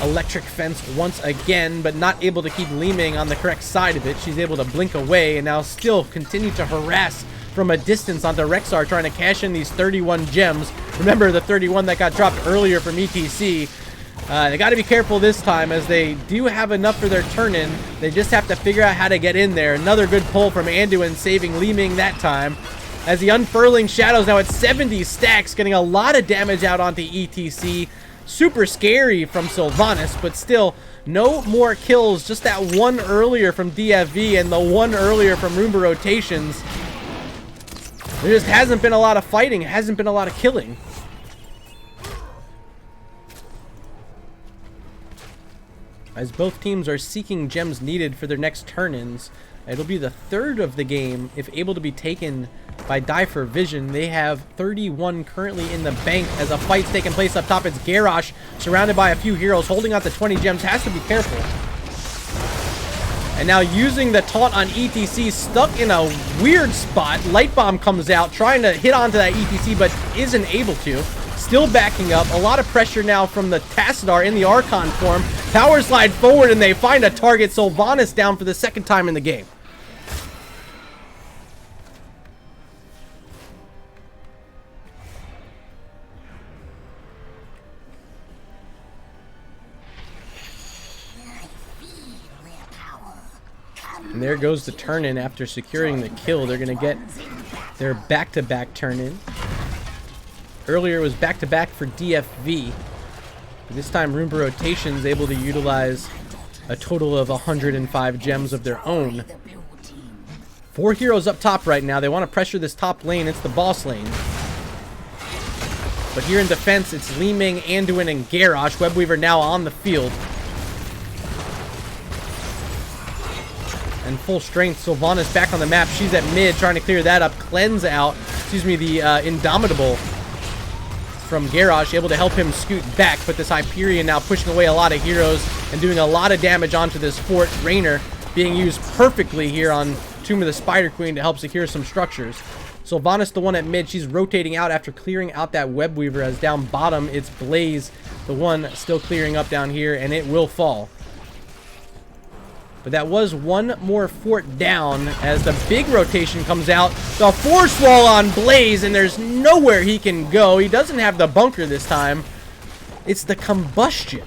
electric fence once again, but not able to keep Leeming on the correct side of it. She's able to blink away and now still continue to harass from a distance onto Rexar, trying to cash in these 31 gems. Remember the 31 that got dropped earlier from ETC. They got to be careful this time, as they do have enough for their turn-in. They just have to figure out how to get in there. Another good pull from Anduin, saving Leeming that time. As the Unfurling Shadows now at 70 stacks, getting a lot of damage out onto ETC. Super scary from Sylvanas, but still no more kills. Just that one earlier from DFV and the one earlier from Roomba Rotations. There just hasn't been a lot of fighting, hasn't been a lot of killing. As both teams are seeking gems needed for their next turn-ins. It'll be the third of the game if able to be taken by Die for Vision. They have 31 currently in the bank as a fight's taking place up top. It's Garrosh surrounded by a few heroes holding out the 20 gems. Has to be careful. And now using the taunt on ETC, stuck in a weird spot. Light Bomb comes out trying to hit onto that ETC but isn't able to. Still backing up. A lot of pressure now from the Tassadar in the Archon form. Power slide forward and they find a target. Sylvanas down for the second time in the game. And there goes the turn-in after securing the kill. They're going to get their back-to-back turn-in. Earlier it was back-to-back for DFV. This time Roomba Rotations able to utilize a total of 105 gems of their own. 4 heroes up top right now. They want to pressure this top lane. It's the boss lane. But here in defense, it's Leeming, Anduin, and Garrosh. Webweaver now on the field. And full strength, Sylvanas back on the map. She's at mid, trying to clear that up. Cleanse out, excuse me, the Indomitable from Garrosh, able to help him scoot back. But this Hyperion now pushing away a lot of heroes and doing a lot of damage onto this fort. Raynor being used perfectly here on Tomb of the Spider Queen to help secure some structures. Sylvanas, the one at mid, she's rotating out after clearing out that Webweaver, as down bottom, it's Blaze, the one still clearing up down here, and it will fall. But that was one more fort down as the big rotation comes out. The force wall on Blaze, and there's nowhere he can go. He doesn't have the bunker this time. It's the combustion.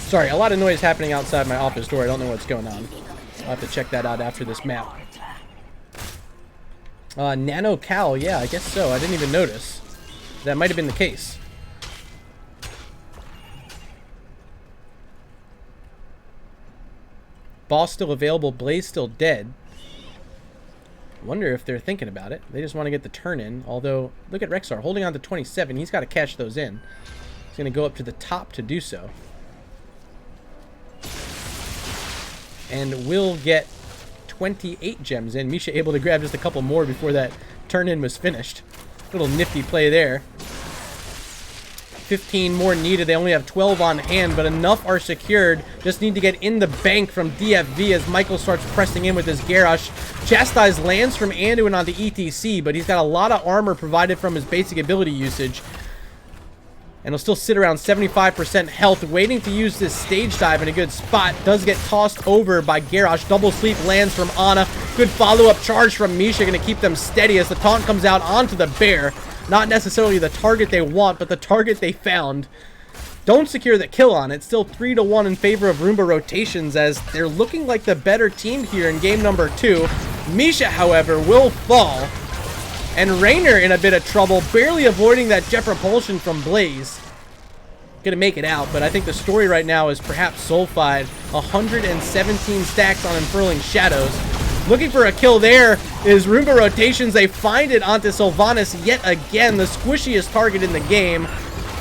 Sorry, a lot of noise happening outside my office door. I don't know what's going on. I'll have to check that out after this map. Nano Cal, yeah, I guess so. I didn't even notice. That might have been the case. Boss still available, Blaze still dead. Wonder if they're thinking about it. They just want to get the turn in. Although, look at Rexar holding on to 27. He's got to cash those in. He's going to go up to the top to do so. And will get 28 gems in. Misha able to grab just a couple more before that turn-in was finished. Little nifty play there. 15 more needed. They only have 12 on hand, but enough are secured. Just need to get in the bank from DFV as Michael starts pressing in with his Garrosh. Chastise lands from Anduin onto ETC, but he's got a lot of armor provided from his basic ability usage. And he'll still sit around 75% health, waiting to use this stage dive in a good spot. Does get tossed over by Garrosh. Double sleep lands from Ana. Good follow-up charge from Misha, going to keep them steady as the taunt comes out onto the bear. Not necessarily the target they want, but the target they found. Don't secure the kill on it. Still 3-1 in favor of Roomba Rotations, as they're looking like the better team here in game number 2. Misha, however, will fall. And Raynor in a bit of trouble, barely avoiding that jet propulsion from Blaze. Gonna make it out, but I think the story right now is perhaps Sulfide. 117 stacks on Unfurling Shadows. Looking for a kill there is Roomba Rotations. They find it onto Sylvanas yet again, the squishiest target in the game.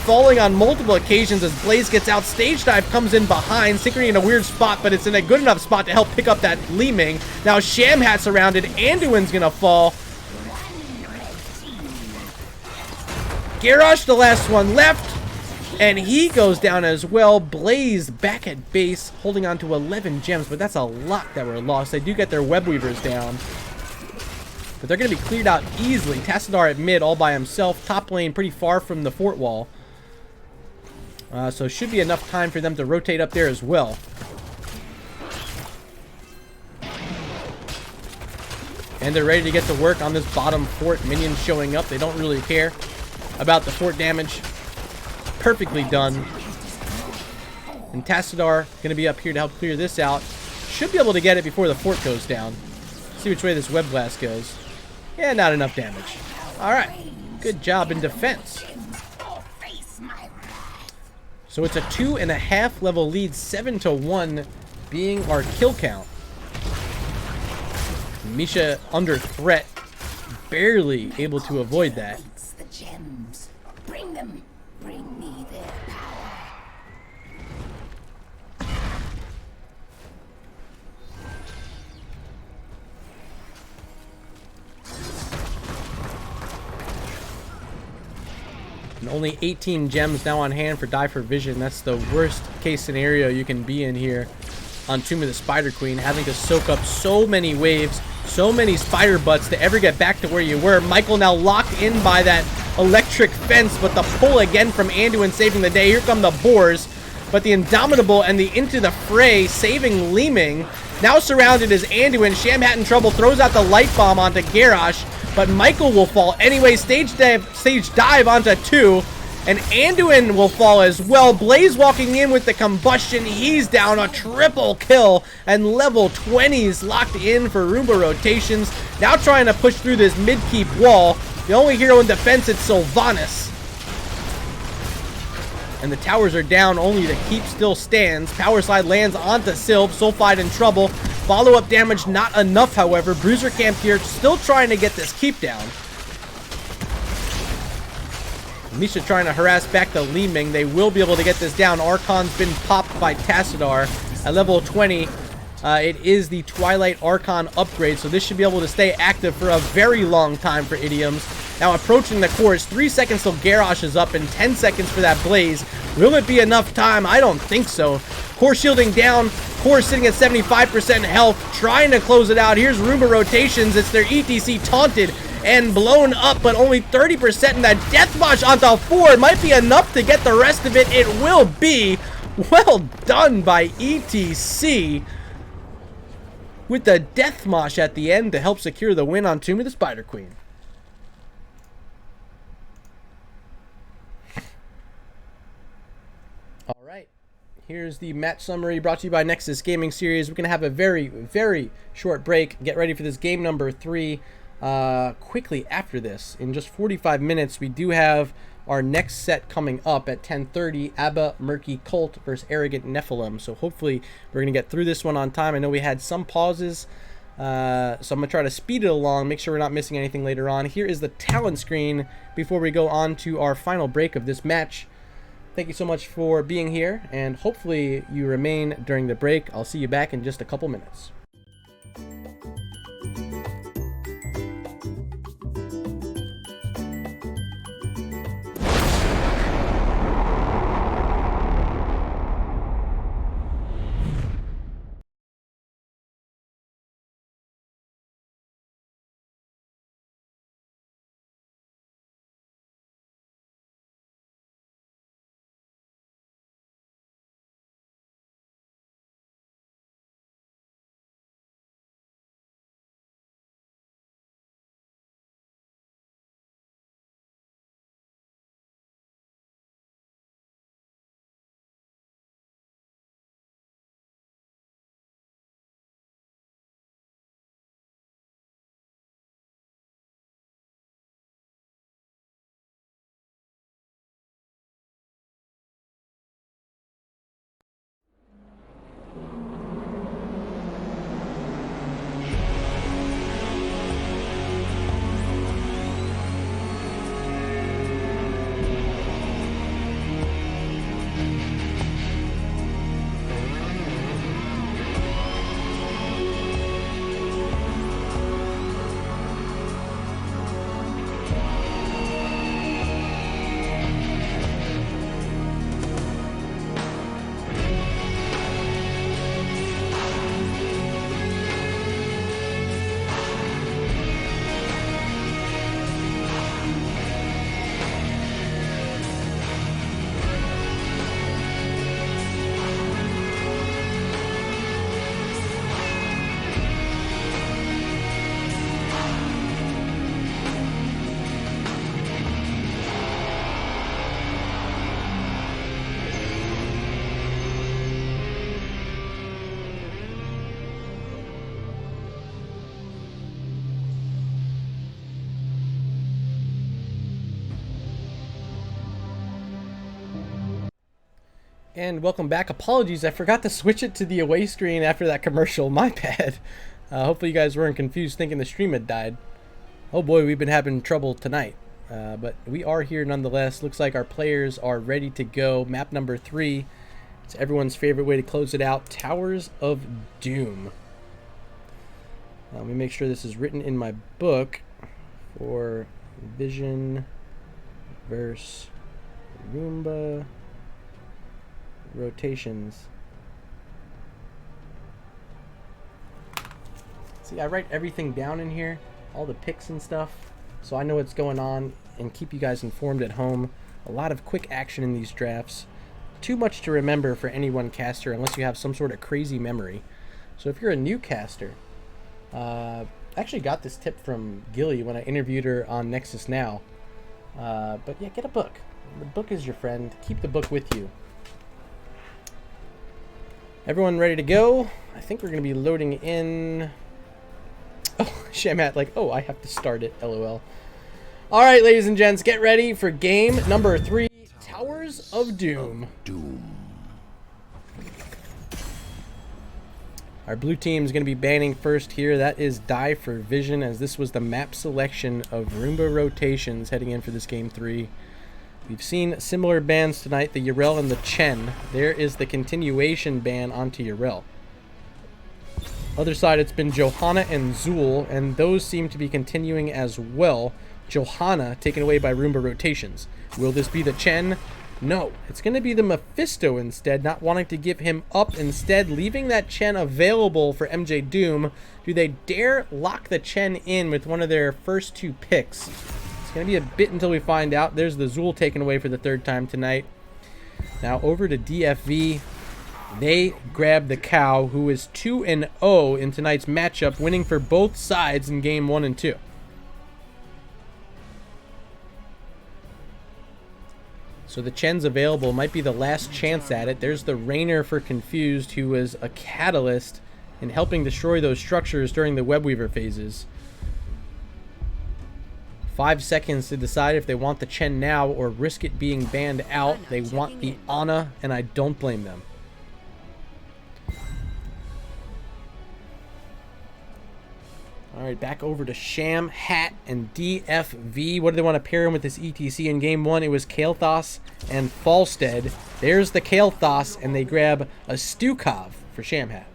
falling on multiple occasions as Blaze gets out. Stage Dive comes in behind. Synchrony in a weird spot, but it's in a good enough spot to help pick up that Li Ming. Now Shamhat's surrounded. Anduin's gonna fall. Garrosh, the last one left. And he goes down as well. Blaze back at base, holding on to 11 gems, but that's a lot that were lost. They do get their web weavers down, but they're going to be cleared out easily. Tassadar at mid all by himself. Top lane pretty far from the fort wall. So should be enough time for them to rotate up there as well. And they're ready to get to work on this bottom fort. Minions showing up. They don't really care about the fort damage. Perfectly done. And Tassadar going to be up here to help clear this out. Should be able to get it before the fort goes down. See which way this web blast goes. Yeah, not enough damage. Alright. Good job in defense. So it's a 2.5 level lead, 7-1 being our kill count. Misha under threat. Barely able to avoid that. The gems. Bring them. Bring me their power. And only 18 gems now on hand for Die for Vision. That's the worst case scenario you can be in here on Tomb of the Spider Queen, having to soak up so many waves, so many spider butts to ever get back to where you were. Michael now locked in by that electric fence, but the pull again from Anduin saving the day. Here come the boars, but the Indomitable and the Into the Fray saving Li Ming. Now surrounded is Anduin. Shamhat in trouble, throws out the light bomb onto Garrosh, but Michael will fall anyway. Stage dive onto 2, and Anduin will fall as well. Blaze walking in with the combustion. He's down. A triple kill, and level 20s locked in for Roomba rotations. Now trying to push through this mid-keep wall. The only hero in defense, it's Sylvanas. And the towers are down, only the keep still stands. Power slide lands onto Sylv. Sulfide in trouble. Follow-up damage not enough, however. Bruiser camped here, still trying to get this keep down. Misha trying to harass back the Li Ming. They will be able to get this down. Archon's been popped by Tassadar at level 20. It is the Twilight Archon upgrade, so this should be able to stay active for a very long time for Idioms. Now approaching the course, 3 seconds till Garrosh is up and 10 seconds for that Blaze. Will it be enough time? I don't think so. Core shielding down, Core sitting at 75% health, trying to close it out. Here's Roomba rotations, it's their ETC taunted and blown up, but only 30%, and that Death Mosh onto 4 might be enough to get the rest of it. It will be. Well done by ETC with the Death Mosh at the end to help secure the win on Tomb of the Spider Queen. All right, here's the match summary brought to you by Nexus Gaming Series. We're going to have a very, very short break. Get ready for this game number 3 quickly after this. In just 45 minutes, we do have our next set coming up at 10:30, Abba Murky Cult versus Arrogant Nephilim. So hopefully we're going to get through this one on time. I know we had some pauses, so I'm going to try to speed it along, make sure we're not missing anything later on. Here is the talent screen before we go on to our final break of this match. Thank you so much for being here, and hopefully you remain during the break. I'll see you back in just a couple minutes. And welcome back. Apologies, I forgot to switch it to the away screen after that commercial. My bad. Hopefully you guys weren't confused thinking the stream had died. Oh boy, we've been having trouble tonight. But we are here nonetheless. Looks like our players are ready to go. Map number 3. It's everyone's favorite way to close it out. Towers of Doom. Let me make sure this is written in my book for Vision versus Roomba rotations. See, I write everything down in here, all the picks and stuff, so I know what's going on and keep you guys informed at home. A lot of quick action in these drafts. Too much to remember for any one caster unless you have some sort of crazy memory. So if you're a new caster, I actually got this tip from Gilly when I interviewed her on Nexus Now. But yeah, get a book. The book is your friend. Keep the book with you. Everyone ready to go? I think we're going to be loading in. Oh, Shamat like, oh, I have to start it. LOL. All right, ladies and gents, get ready for game number 3, Towers of Doom. Our blue team is going to be banning first here. That is Die for Vision, as this was the map selection of Roomba rotations heading in for this game 3. We've seen similar bans tonight, the Yrel and the Chen. There is the continuation ban onto Yrel. Other side, it's been Johanna and Zool, and those seem to be continuing as well. Johanna taken away by Roomba rotations. Will this be the Chen? No, it's going to be the Mephisto instead, not wanting to give him up, instead leaving that Chen available for MJ Doom. Do they dare lock the Chen in with one of their first 2 picks? It's going to be a bit until we find out. There's the Zool taken away for the 3rd time tonight. Now over to DFV. They grab the Cow, who is 2-0 in tonight's matchup, winning for both sides in game 1 and 2. So the Chen's available. Might be the last chance at it. There's the Rainer for Confused, who was a catalyst in helping destroy those structures during the Webweaver phases. 5 seconds to decide if they want the Chen now or risk it being banned out. They want the Ana, and I don't blame them. Alright, back over to Sham, Hat, and DFV. What do they want to pair him with this ETC? In game 1, it was Kael'thas and Falstead. There's the Kael'thas, and they grab a Stukov for Sham Hat.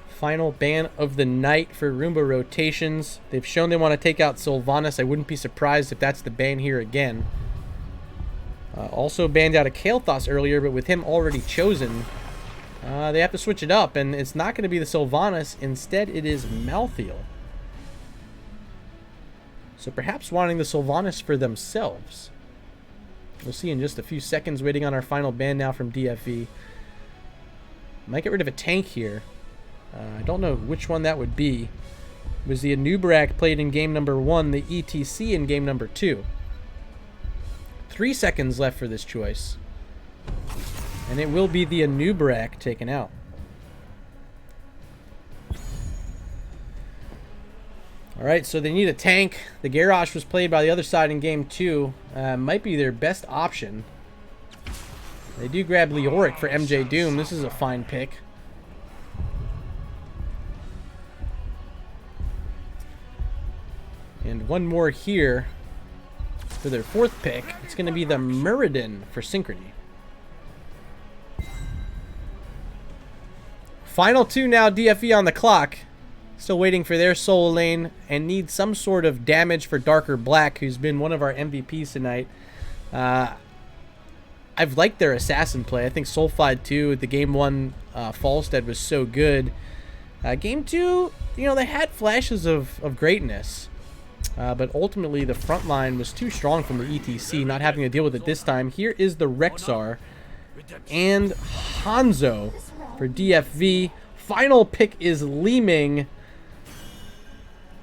Final ban of the night for Roomba rotations. They've shown they want to take out Sylvanas. I wouldn't be surprised if that's the ban here again. Also banned out a Kael'thas earlier, but with him already chosen, they have to switch it up, and it's not going to be the Sylvanas. Instead, it is Malthael. So perhaps wanting the Sylvanas for themselves. We'll see in just a few seconds, waiting on our final ban now from DFV. Might get rid of a tank here. I don't know which one that would be. It was the Anub'arak played in game number 1, the ETC in game number 2. 3 seconds left for this choice. And it will be the Anub'arak taken out. Alright, so they need a tank. The Garrosh was played by the other side in game 2. Might be their best option. They do grab Leoric for MJ Doom. This is a fine pick. And one more here for their 4th pick. It's going to be the Muradin for Synchrony. Final 2 now, DFE on the clock. Still waiting for their solo lane and need some sort of damage for Darker Black, who's been one of our MVPs tonight. I've liked their assassin play. I think Sulfide 2 at the game 1 Falstead was so good. Game 2, you know, they had flashes of greatness. But ultimately, the front line was too strong from the ETC, not having to deal with it this time. Here is the Rexar and Hanzo for DFV. Final pick is Leeming.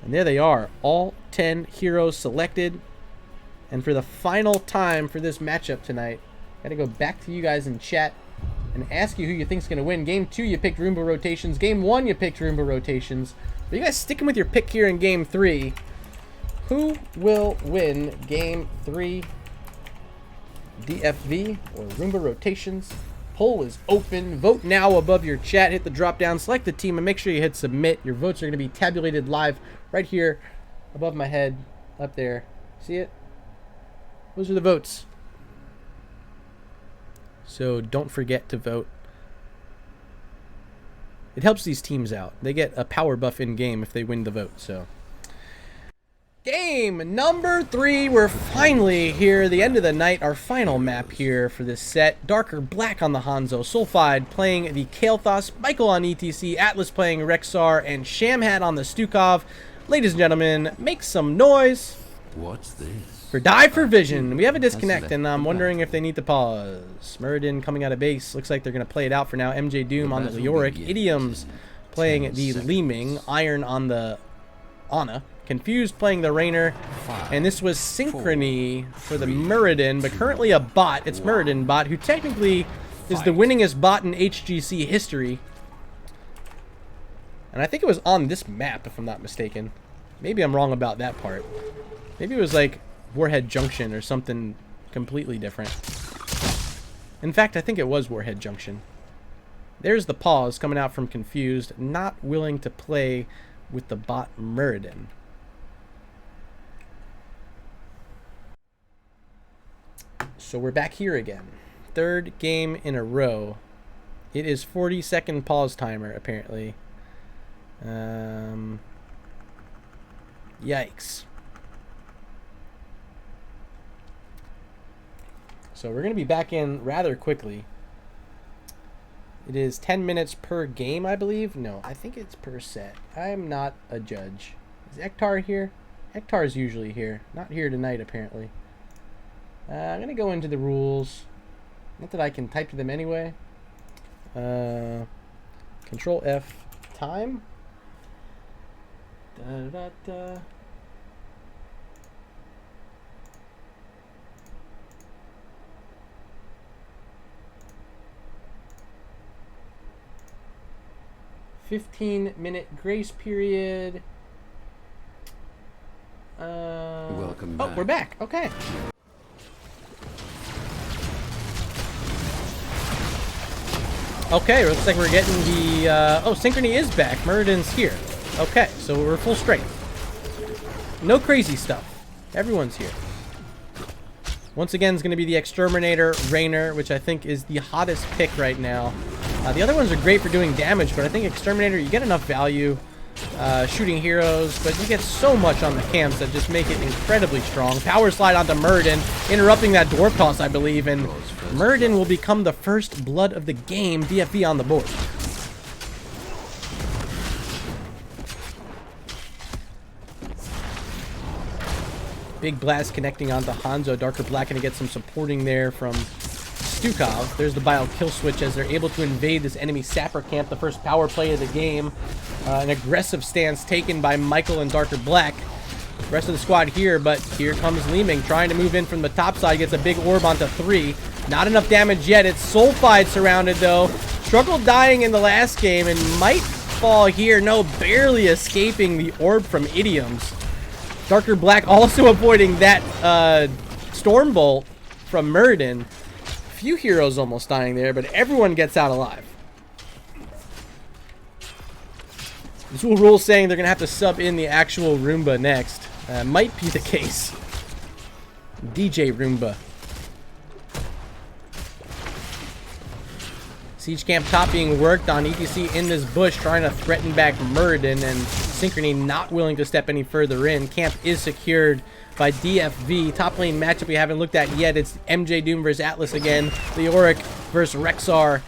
And there they are, all 10 heroes selected. And for the final time for this matchup tonight, got to go back to you guys in chat and ask you who you think is going to win. Game 2, you picked Roomba rotations. Game 1, you picked Roomba rotations. Are you guys sticking with your pick here in Game 3? Who will win Game 3? DFV or Roomba rotations? Poll is open. Vote now above your chat. Hit the drop down, select the team, and make sure you hit submit. Your votes are going to be tabulated live right here above my head, up there. See it? Those are the votes. So don't forget to vote. It helps these teams out. They get a power buff in game if they win the vote. So game number 3. We're finally here. The end of the night. Our final map here for this set. Darker Black on the Hanzo. Sulfide playing the Kael'thas. Michael on ETC. Atlas playing Rexar. And Shamhat on the Stukov. Ladies and gentlemen, make some noise. What's this? For Die for Vision. We have a disconnect, and I'm wondering if they need to pause. Muradin coming out of base. Looks like they're going to play it out for now. MJ Doom on the Leoric. Idioms playing the Leeming. Iron on the Ana. Confused playing the Rainer. And this was Synchrony for the Muradin, but currently a bot. It's Muradin bot, who technically is the winningest bot in HGC history. And I think it was on this map, if I'm not mistaken. Maybe I'm wrong about that part. Maybe it was like Warhead Junction or something completely different. In fact, I think it was Warhead Junction. There's the pause coming out from Confused, not willing to play with the bot Muradin. So we're back here again. Third game in a row. It is 40-second pause timer, apparently. Yikes. So we're going to be back in rather quickly. It is 10 minutes per game, I believe. No, I think it's per set. I'm not a judge. Is Ektar here? Ektar's usually here. Not here tonight, apparently. I'm going to go into the rules. Not that I can type to them anyway. Control F. Time. Da-da-da. 15-minute grace period. Welcome back. Oh, we're back. Okay. Okay, looks like we're getting the... oh, Synchrony is back. Muradin's here. Okay, so we're full strength. No crazy stuff. Everyone's here. Once again, it's going to be the Exterminator Rainer, which I think is the hottest pick right now. The other ones are great for doing damage, but I think Exterminator, you get enough value shooting heroes, but you get so much on the camps that just make it incredibly strong. Power slide onto Muradin, interrupting that dwarf toss, I believe, and Muradin will become the first blood of the game. DFV on the board. Big blast connecting onto Hanzo. Darker Black going to get some supporting there from Stukov. There's the bio kill switch as they're able to invade this enemy sapper camp. The first power play of the game. An aggressive stance taken by Michael and Darker Black. The rest of the squad here, but here comes Leeming trying to move in from the top side. Gets a big orb onto 3. Not enough damage yet. It's Sulfide surrounded though. Struggled dying in the last game and might fall here. No, barely escaping the orb from Idioms. Darker Black also avoiding that Storm Bolt from Muradin. Few heroes almost dying there, but everyone gets out alive. Zool Rule saying they're going to have to sub in the actual Roomba next. Might be the case. DJ Roomba. Siege camp top being worked on. ETC in this bush trying to threaten back Muradin, and Synchrony not willing to step any further in. Camp is secured by DFV. Top lane matchup we haven't looked at yet. It's MJ Doom versus Atlas again. Leoric versus Rexar.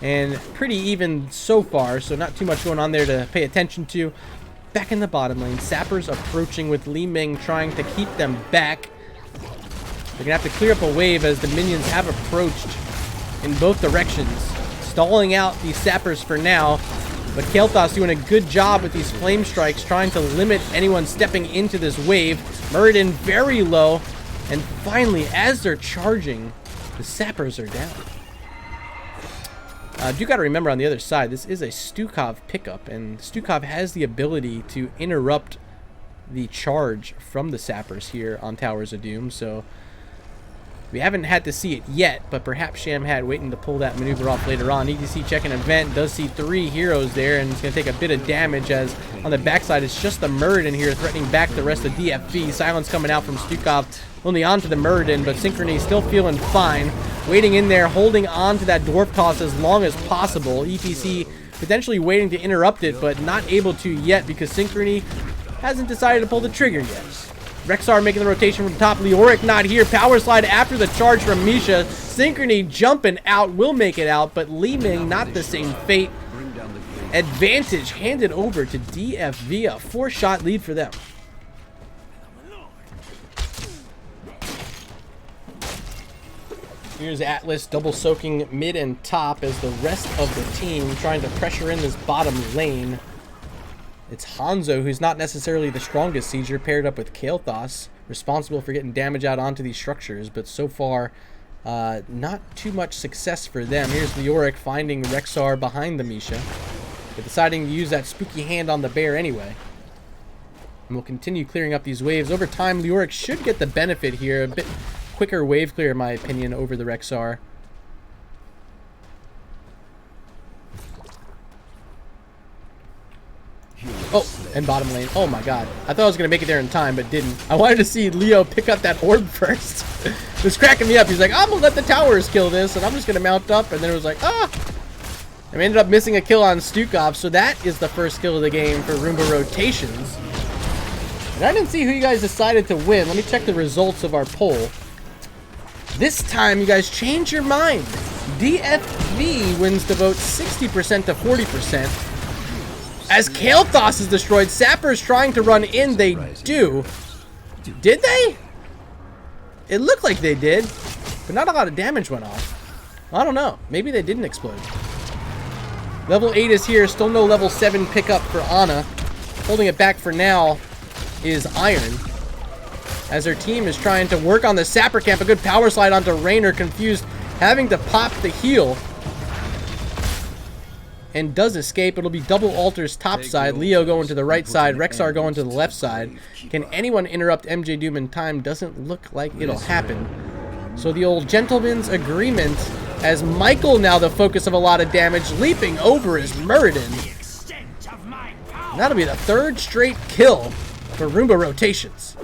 And pretty even so far, so not too much going on there to pay attention to. Back in the bottom lane, Sappers approaching with Leeming trying to keep them back. They're going to have to clear up a wave as the minions have approached in both directions. Stalling out these Sappers for now. But Kael'thas doing a good job with these flame strikes, trying to limit anyone stepping into this wave. Muradin very low. And finally, as they're charging, the Sappers are down. You got to remember on the other side, this is a Stukov pickup, and Stukov has the ability to interrupt the charge from the sappers here on Towers of Doom, so we haven't had to see it yet, but perhaps Shamhat waiting to pull that maneuver off later on. EDC checking event, does see 3 heroes there, and it's going to take a bit of damage as on the backside it's just the Muradin here threatening back the rest of DFV. Silence coming out from Stukov, only onto the Muradin, but Synchrony still feeling fine. Waiting in there, holding on to that Dwarf Toss as long as possible. ETC potentially waiting to interrupt it, but not able to yet because Synchrony hasn't decided to pull the trigger yet. Rexar making the rotation from top. Leoric not here. Power slide after the charge from Misha. Synchrony jumping out. Will make it out, but Li Ming not the same fate. Advantage handed over to DFV. A 4-shot lead for them. Here's Atlas double soaking mid and top as the rest of the team trying to pressure in this bottom lane. It's Hanzo, who's not necessarily the strongest sieger, paired up with Kael'thas, responsible for getting damage out onto these structures, but so far, not too much success for them. Here's Leoric finding Rexar behind the Misha, but deciding to use that spooky hand on the bear anyway. And we'll continue clearing up these waves. Over time, Leoric should get the benefit here. A bit quicker wave clear, in my opinion, over the Rexar. Oh, and bottom lane. Oh my god. I thought I was going to make it there in time, but didn't. I wanted to see Leo pick up that orb first. It was cracking me up. He's like, I'm going to let the towers kill this, and I'm just going to mount up. And then it was like, ah! And we ended up missing a kill on Stukov, so that is the first kill of the game for Roomba rotations. And I didn't see who you guys decided to win. Let me check the results of our poll. This time, you guys change your mind. DFV wins the vote 60% to 40%. As Kael'thas is destroyed, Sappers trying to run in, they do. Did they? It looked like they did, but not a lot of damage went off. I don't know. Maybe they didn't explode. Level 8 is here. Still no level 7 pickup for Ana. Holding it back for now is Iron. As their team is trying to work on the Sapper camp. A good power slide onto Raynor. Confused, having to pop the heal. And does escape. It'll be double altars top side. Leo going to the right side. Rexar going to the left side. Can anyone interrupt MJ Doom in time? Doesn't look like it'll happen. So the old gentleman's agreement, as Michael now the focus of a lot of damage, leaping over his Muradin. And that'll be the 3rd straight kill for Roomba rotations.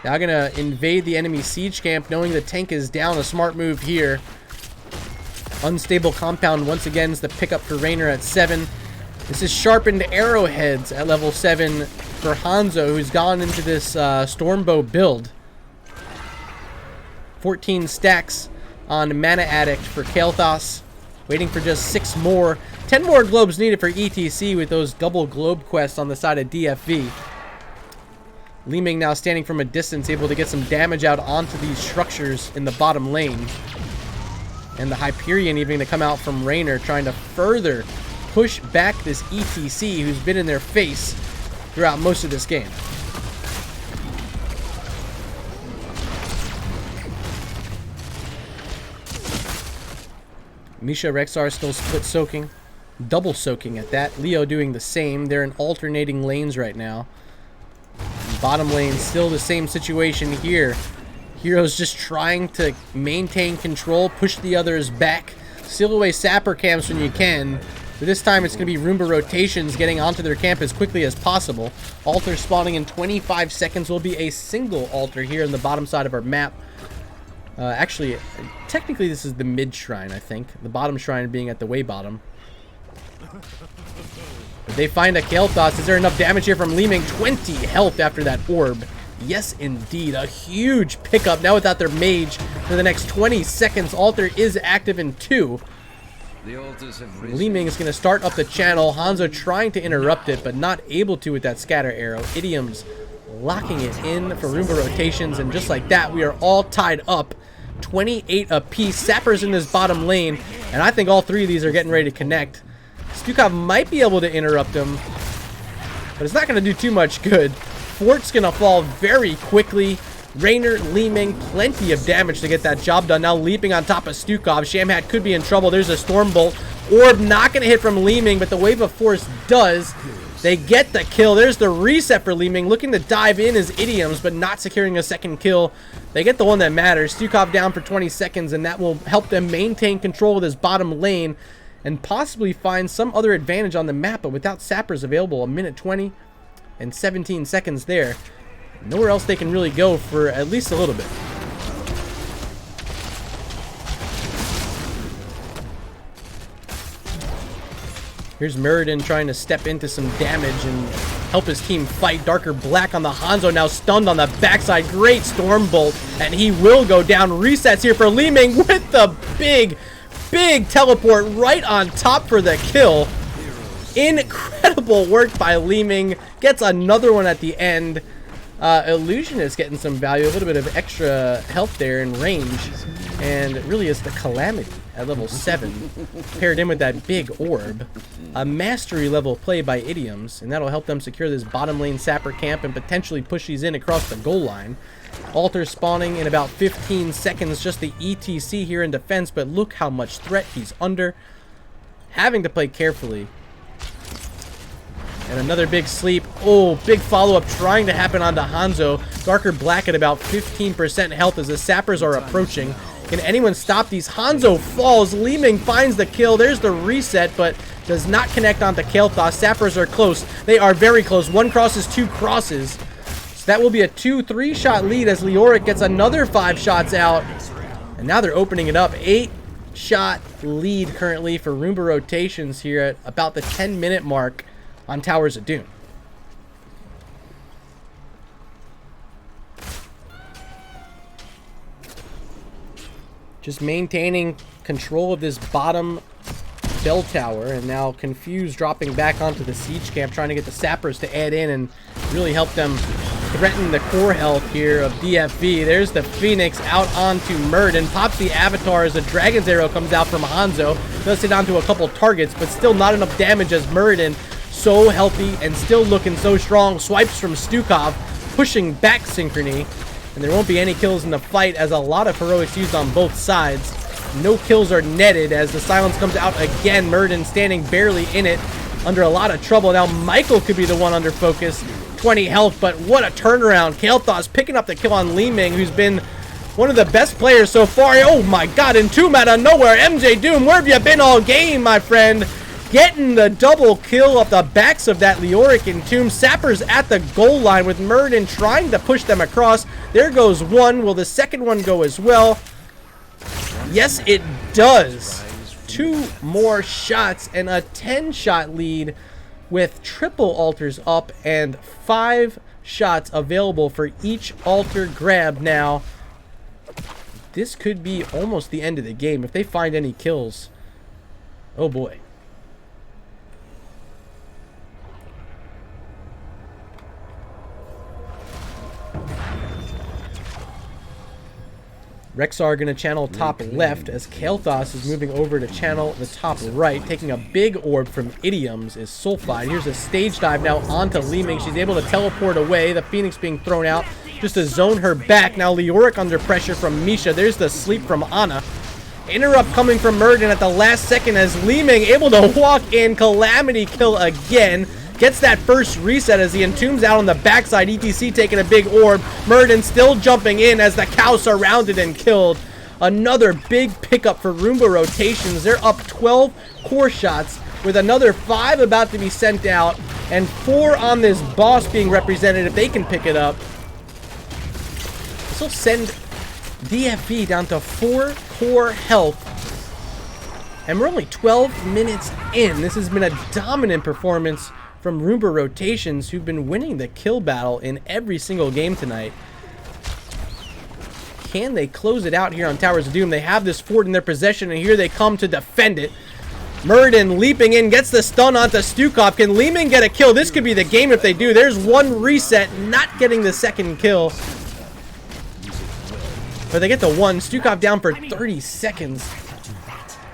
Now gonna invade the enemy siege camp, knowing the tank is down. A smart move here. Unstable compound once again is the pickup for Raynor at 7. This is sharpened arrowheads at level 7 for Hanzo, who's gone into this Stormbow build. 14 stacks on Mana Addict for Kael'thas. Waiting for just 6 more. 10 more globes needed for ETC with those double globe quests on the side of DFV. Li Ming now standing from a distance, able to get some damage out onto these structures in the bottom lane. And the Hyperion even to come out from Raynor, trying to further push back this ETC, who's been in their face throughout most of this game. Misha Rexar still split soaking, double soaking at that. Leo doing the same. They're in alternating lanes right now. Bottom lane, still the same situation here. Heroes just trying to maintain control, push the others back, steal away Sapper camps when you can. But this time it's going to be Roomba rotations getting onto their camp as quickly as possible. Altar spawning in 25 seconds. Will be a single altar here in the bottom side of our map. Actually, technically this is the mid shrine, I think. The bottom shrine being at the way bottom. But they find a Kael'thas. Is there enough damage here from Li Ming? 20 health after that orb. Yes, indeed. A huge pickup now without their mage for the next 20 seconds. Altar is active in 2. Li Ming is going to start up the channel. Hanzo trying to interrupt it, but not able to with that scatter arrow. Idioms locking it in for Roomba rotations. And just like that, we are all tied up. 28 apiece. Sappers in this bottom lane. And I think all 3 of these are getting ready to connect. Stukov might be able to interrupt him, but it's not going to do too much good. Fort's going to fall very quickly. Raynor, Li Ming, plenty of damage to get that job done. Now leaping on top of Stukov. Shamhat could be in trouble. There's a Stormbolt. Orb not going to hit from Li Ming, but the Wave of Force does. They get the kill. There's the reset for Li Ming. Looking to dive in as Idioms, but not securing a second kill. They get the one that matters. Stukov down for 20 seconds, and that will help them maintain control of this bottom lane and possibly find some other advantage on the map. But without sappers available, 1:20 and 17 seconds there. Nowhere else they can really go for at least a little bit. Here's Muradin trying to step into some damage and help his team fight. Darker Black on the Hanzo, now stunned on the backside. Great Storm Bolt, and he will go down. Resets here for Li Ming with the big teleport right on top for the kill. Incredible work by Li Ming. Gets another one at the end. Illusion is getting some value, a little bit of extra health there in range, and it really is the Calamity at level 7 paired in with that big orb. A mastery level play by Idioms, and that'll help them secure this bottom lane sapper camp and potentially push these in across the goal line. Alter spawning in about 15 seconds, just the ETC here in defense, but look how much threat he's under. Having to play carefully. And another big sleep. Oh, big follow-up trying to happen onto Hanzo. Darker Black at about 15% health as the sappers are approaching. Can anyone stop these? Hanzo falls. Li Ming finds the kill. There's the reset, but does not connect onto Kael'thas. Sappers are close. They are very close. One crosses, two crosses. So that will be a 2-3 shot lead as Leoric gets another 5 shots out. And now they're opening it up. 8-shot lead currently for Roomba rotations here at about the 10-minute mark on Towers of Doom. Just maintaining control of this bottom bell tower, and now Confused dropping back onto the siege camp, trying to get the sappers to add in and really help them threaten the core health here of DFV. There's the Phoenix out onto Muradin, pops the avatar as a Dragon's Arrow comes out from Hanzo. Does hit onto a couple targets, but still not enough damage as Muradin, so healthy and still looking so strong, swipes from Stukov, pushing back Synchrony. And there won't be any kills in the fight as a lot of heroics used on both sides. No kills are netted as the silence comes out again. Muradin standing barely in it, under a lot of trouble. Now Michael could be the one under focus. 20 health, but what a turnaround. Kael'thas picking up the kill on Li Ming, who's been one of the best players so far. Oh my god, Entomb out of nowhere. MJ Doom, where have you been all game, my friend? Getting the double kill off the backs of that Leoric Entomb. Sappers at the goal line with Muradin trying to push them across. There goes one. Will the second one go as well? Yes, it does. 2 more shots and a 10-shot lead with triple altars up and 5 shots available for each altar grab now. This could be almost the end of the game if they find any kills. Oh boy. Rexar gonna channel top left as Kael'thas is moving over to channel the top right. Taking a big orb from Idioms is Sulfide. Here's a stage dive now onto Li Ming. She's able to teleport away. The Phoenix being thrown out just to zone her back. Now Leoric under pressure from Misha. There's the sleep from Ana. Interrupt coming from Muradin at the last second as Li Ming able to walk in. Calamity kill again. Gets that first reset as the Entomb's out on the backside. ETC taking a big orb. Muradin still jumping in as the cow surrounded and killed. Another big pickup for Roomba rotations. They're up 12 core shots with another 5 about to be sent out and 4 on this boss being represented if they can pick it up. This will send DFV down to 4 core health. And we're only 12 minutes in. This has been a dominant performance from Roomba rotations, who've been winning the kill battle in every single game tonight. Can they close it out here on Towers of Doom? They have this fort in their possession, and here they come to defend it. Muradin leaping in, gets the stun onto Stukov. Can Li Ming get a kill? This could be the game if they do. There's one reset, not getting the second kill. But they get the one. Stukov down for 30 seconds.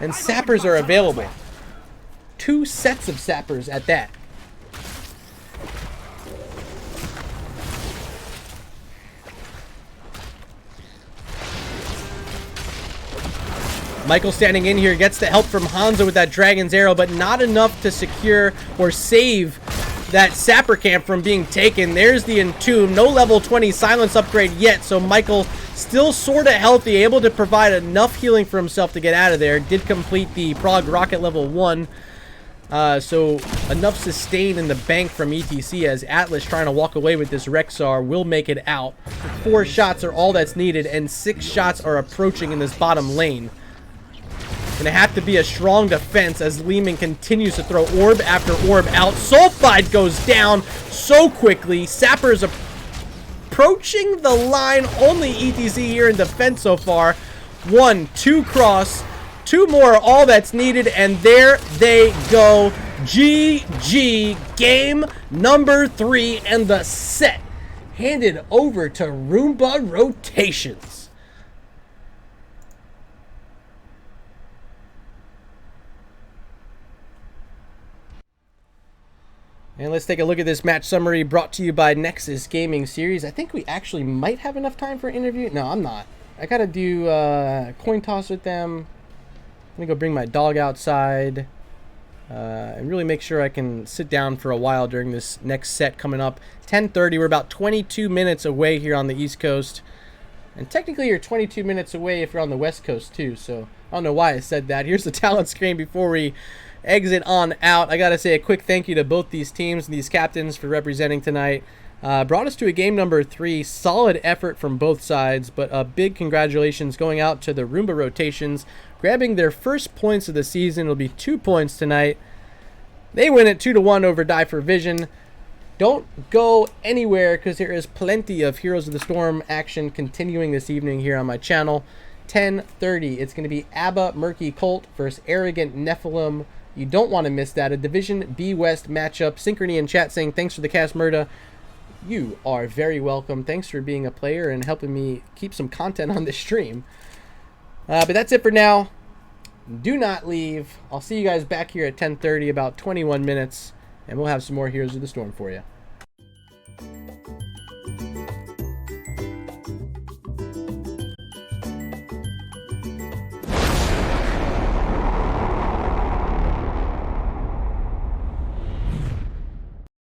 And sappers are available. 2 sets of sappers at that. Michael standing in here, gets the help from Hanzo with that Dragon's Arrow, but not enough to secure or save that Sapper Camp from being taken. There's the Entomb. No level 20 silence upgrade yet, so Michael still sort of healthy, able to provide enough healing for himself to get out of there. Did complete the Prague Rocket level 1. So enough sustain in the bank from ETC as Atlas trying to walk away with this Rexar will make it out. 4 shots are all that's needed, and 6 shots are approaching in this bottom lane. Gonna have to be a strong defense as Lehman continues to throw orb after orb out. Sulfide goes down so quickly. Sapper is approaching the line. Only ETC here in defense so far. 1, 2 cross. 2 more, all that's needed, and there they go. GG, game number 3, and the set handed over to Roomba Rotations. And let's take a look at this match summary brought to you by Nexus Gaming Series. I think we actually might have enough time for an interview. No, I'm not. I gotta do coin toss with them. Let me go bring my dog outside and really make sure I can sit down for a while during this next set coming up. 10:30, we're about 22 minutes away here on the East Coast. And technically you're 22 minutes away if you're on the West Coast too, so I don't know why I said that. Here's the talent screen before we exit on out. I gotta say a quick thank you to both these teams and these captains for representing tonight. Brought us to a game number 3. Solid effort from both sides, but a big congratulations going out to the Roomba Rotations, grabbing their first points of the season. It'll be 2 points tonight. They win it 2-1 over Die for Vision. Don't go anywhere because there is plenty of Heroes of the Storm action continuing this evening here on my channel. 10:30, it's going to be Abba Murky Colt versus Arrogant Nephilim. You don't want to miss that. A Division B West matchup. Synchrony in chat saying thanks for the cast, Murda. You are very welcome. Thanks for being a player and helping me keep some content on this stream. But that's it for now. Do not leave. I'll see you guys back here at 10:30, about 21 minutes, and we'll have some more Heroes of the Storm for you.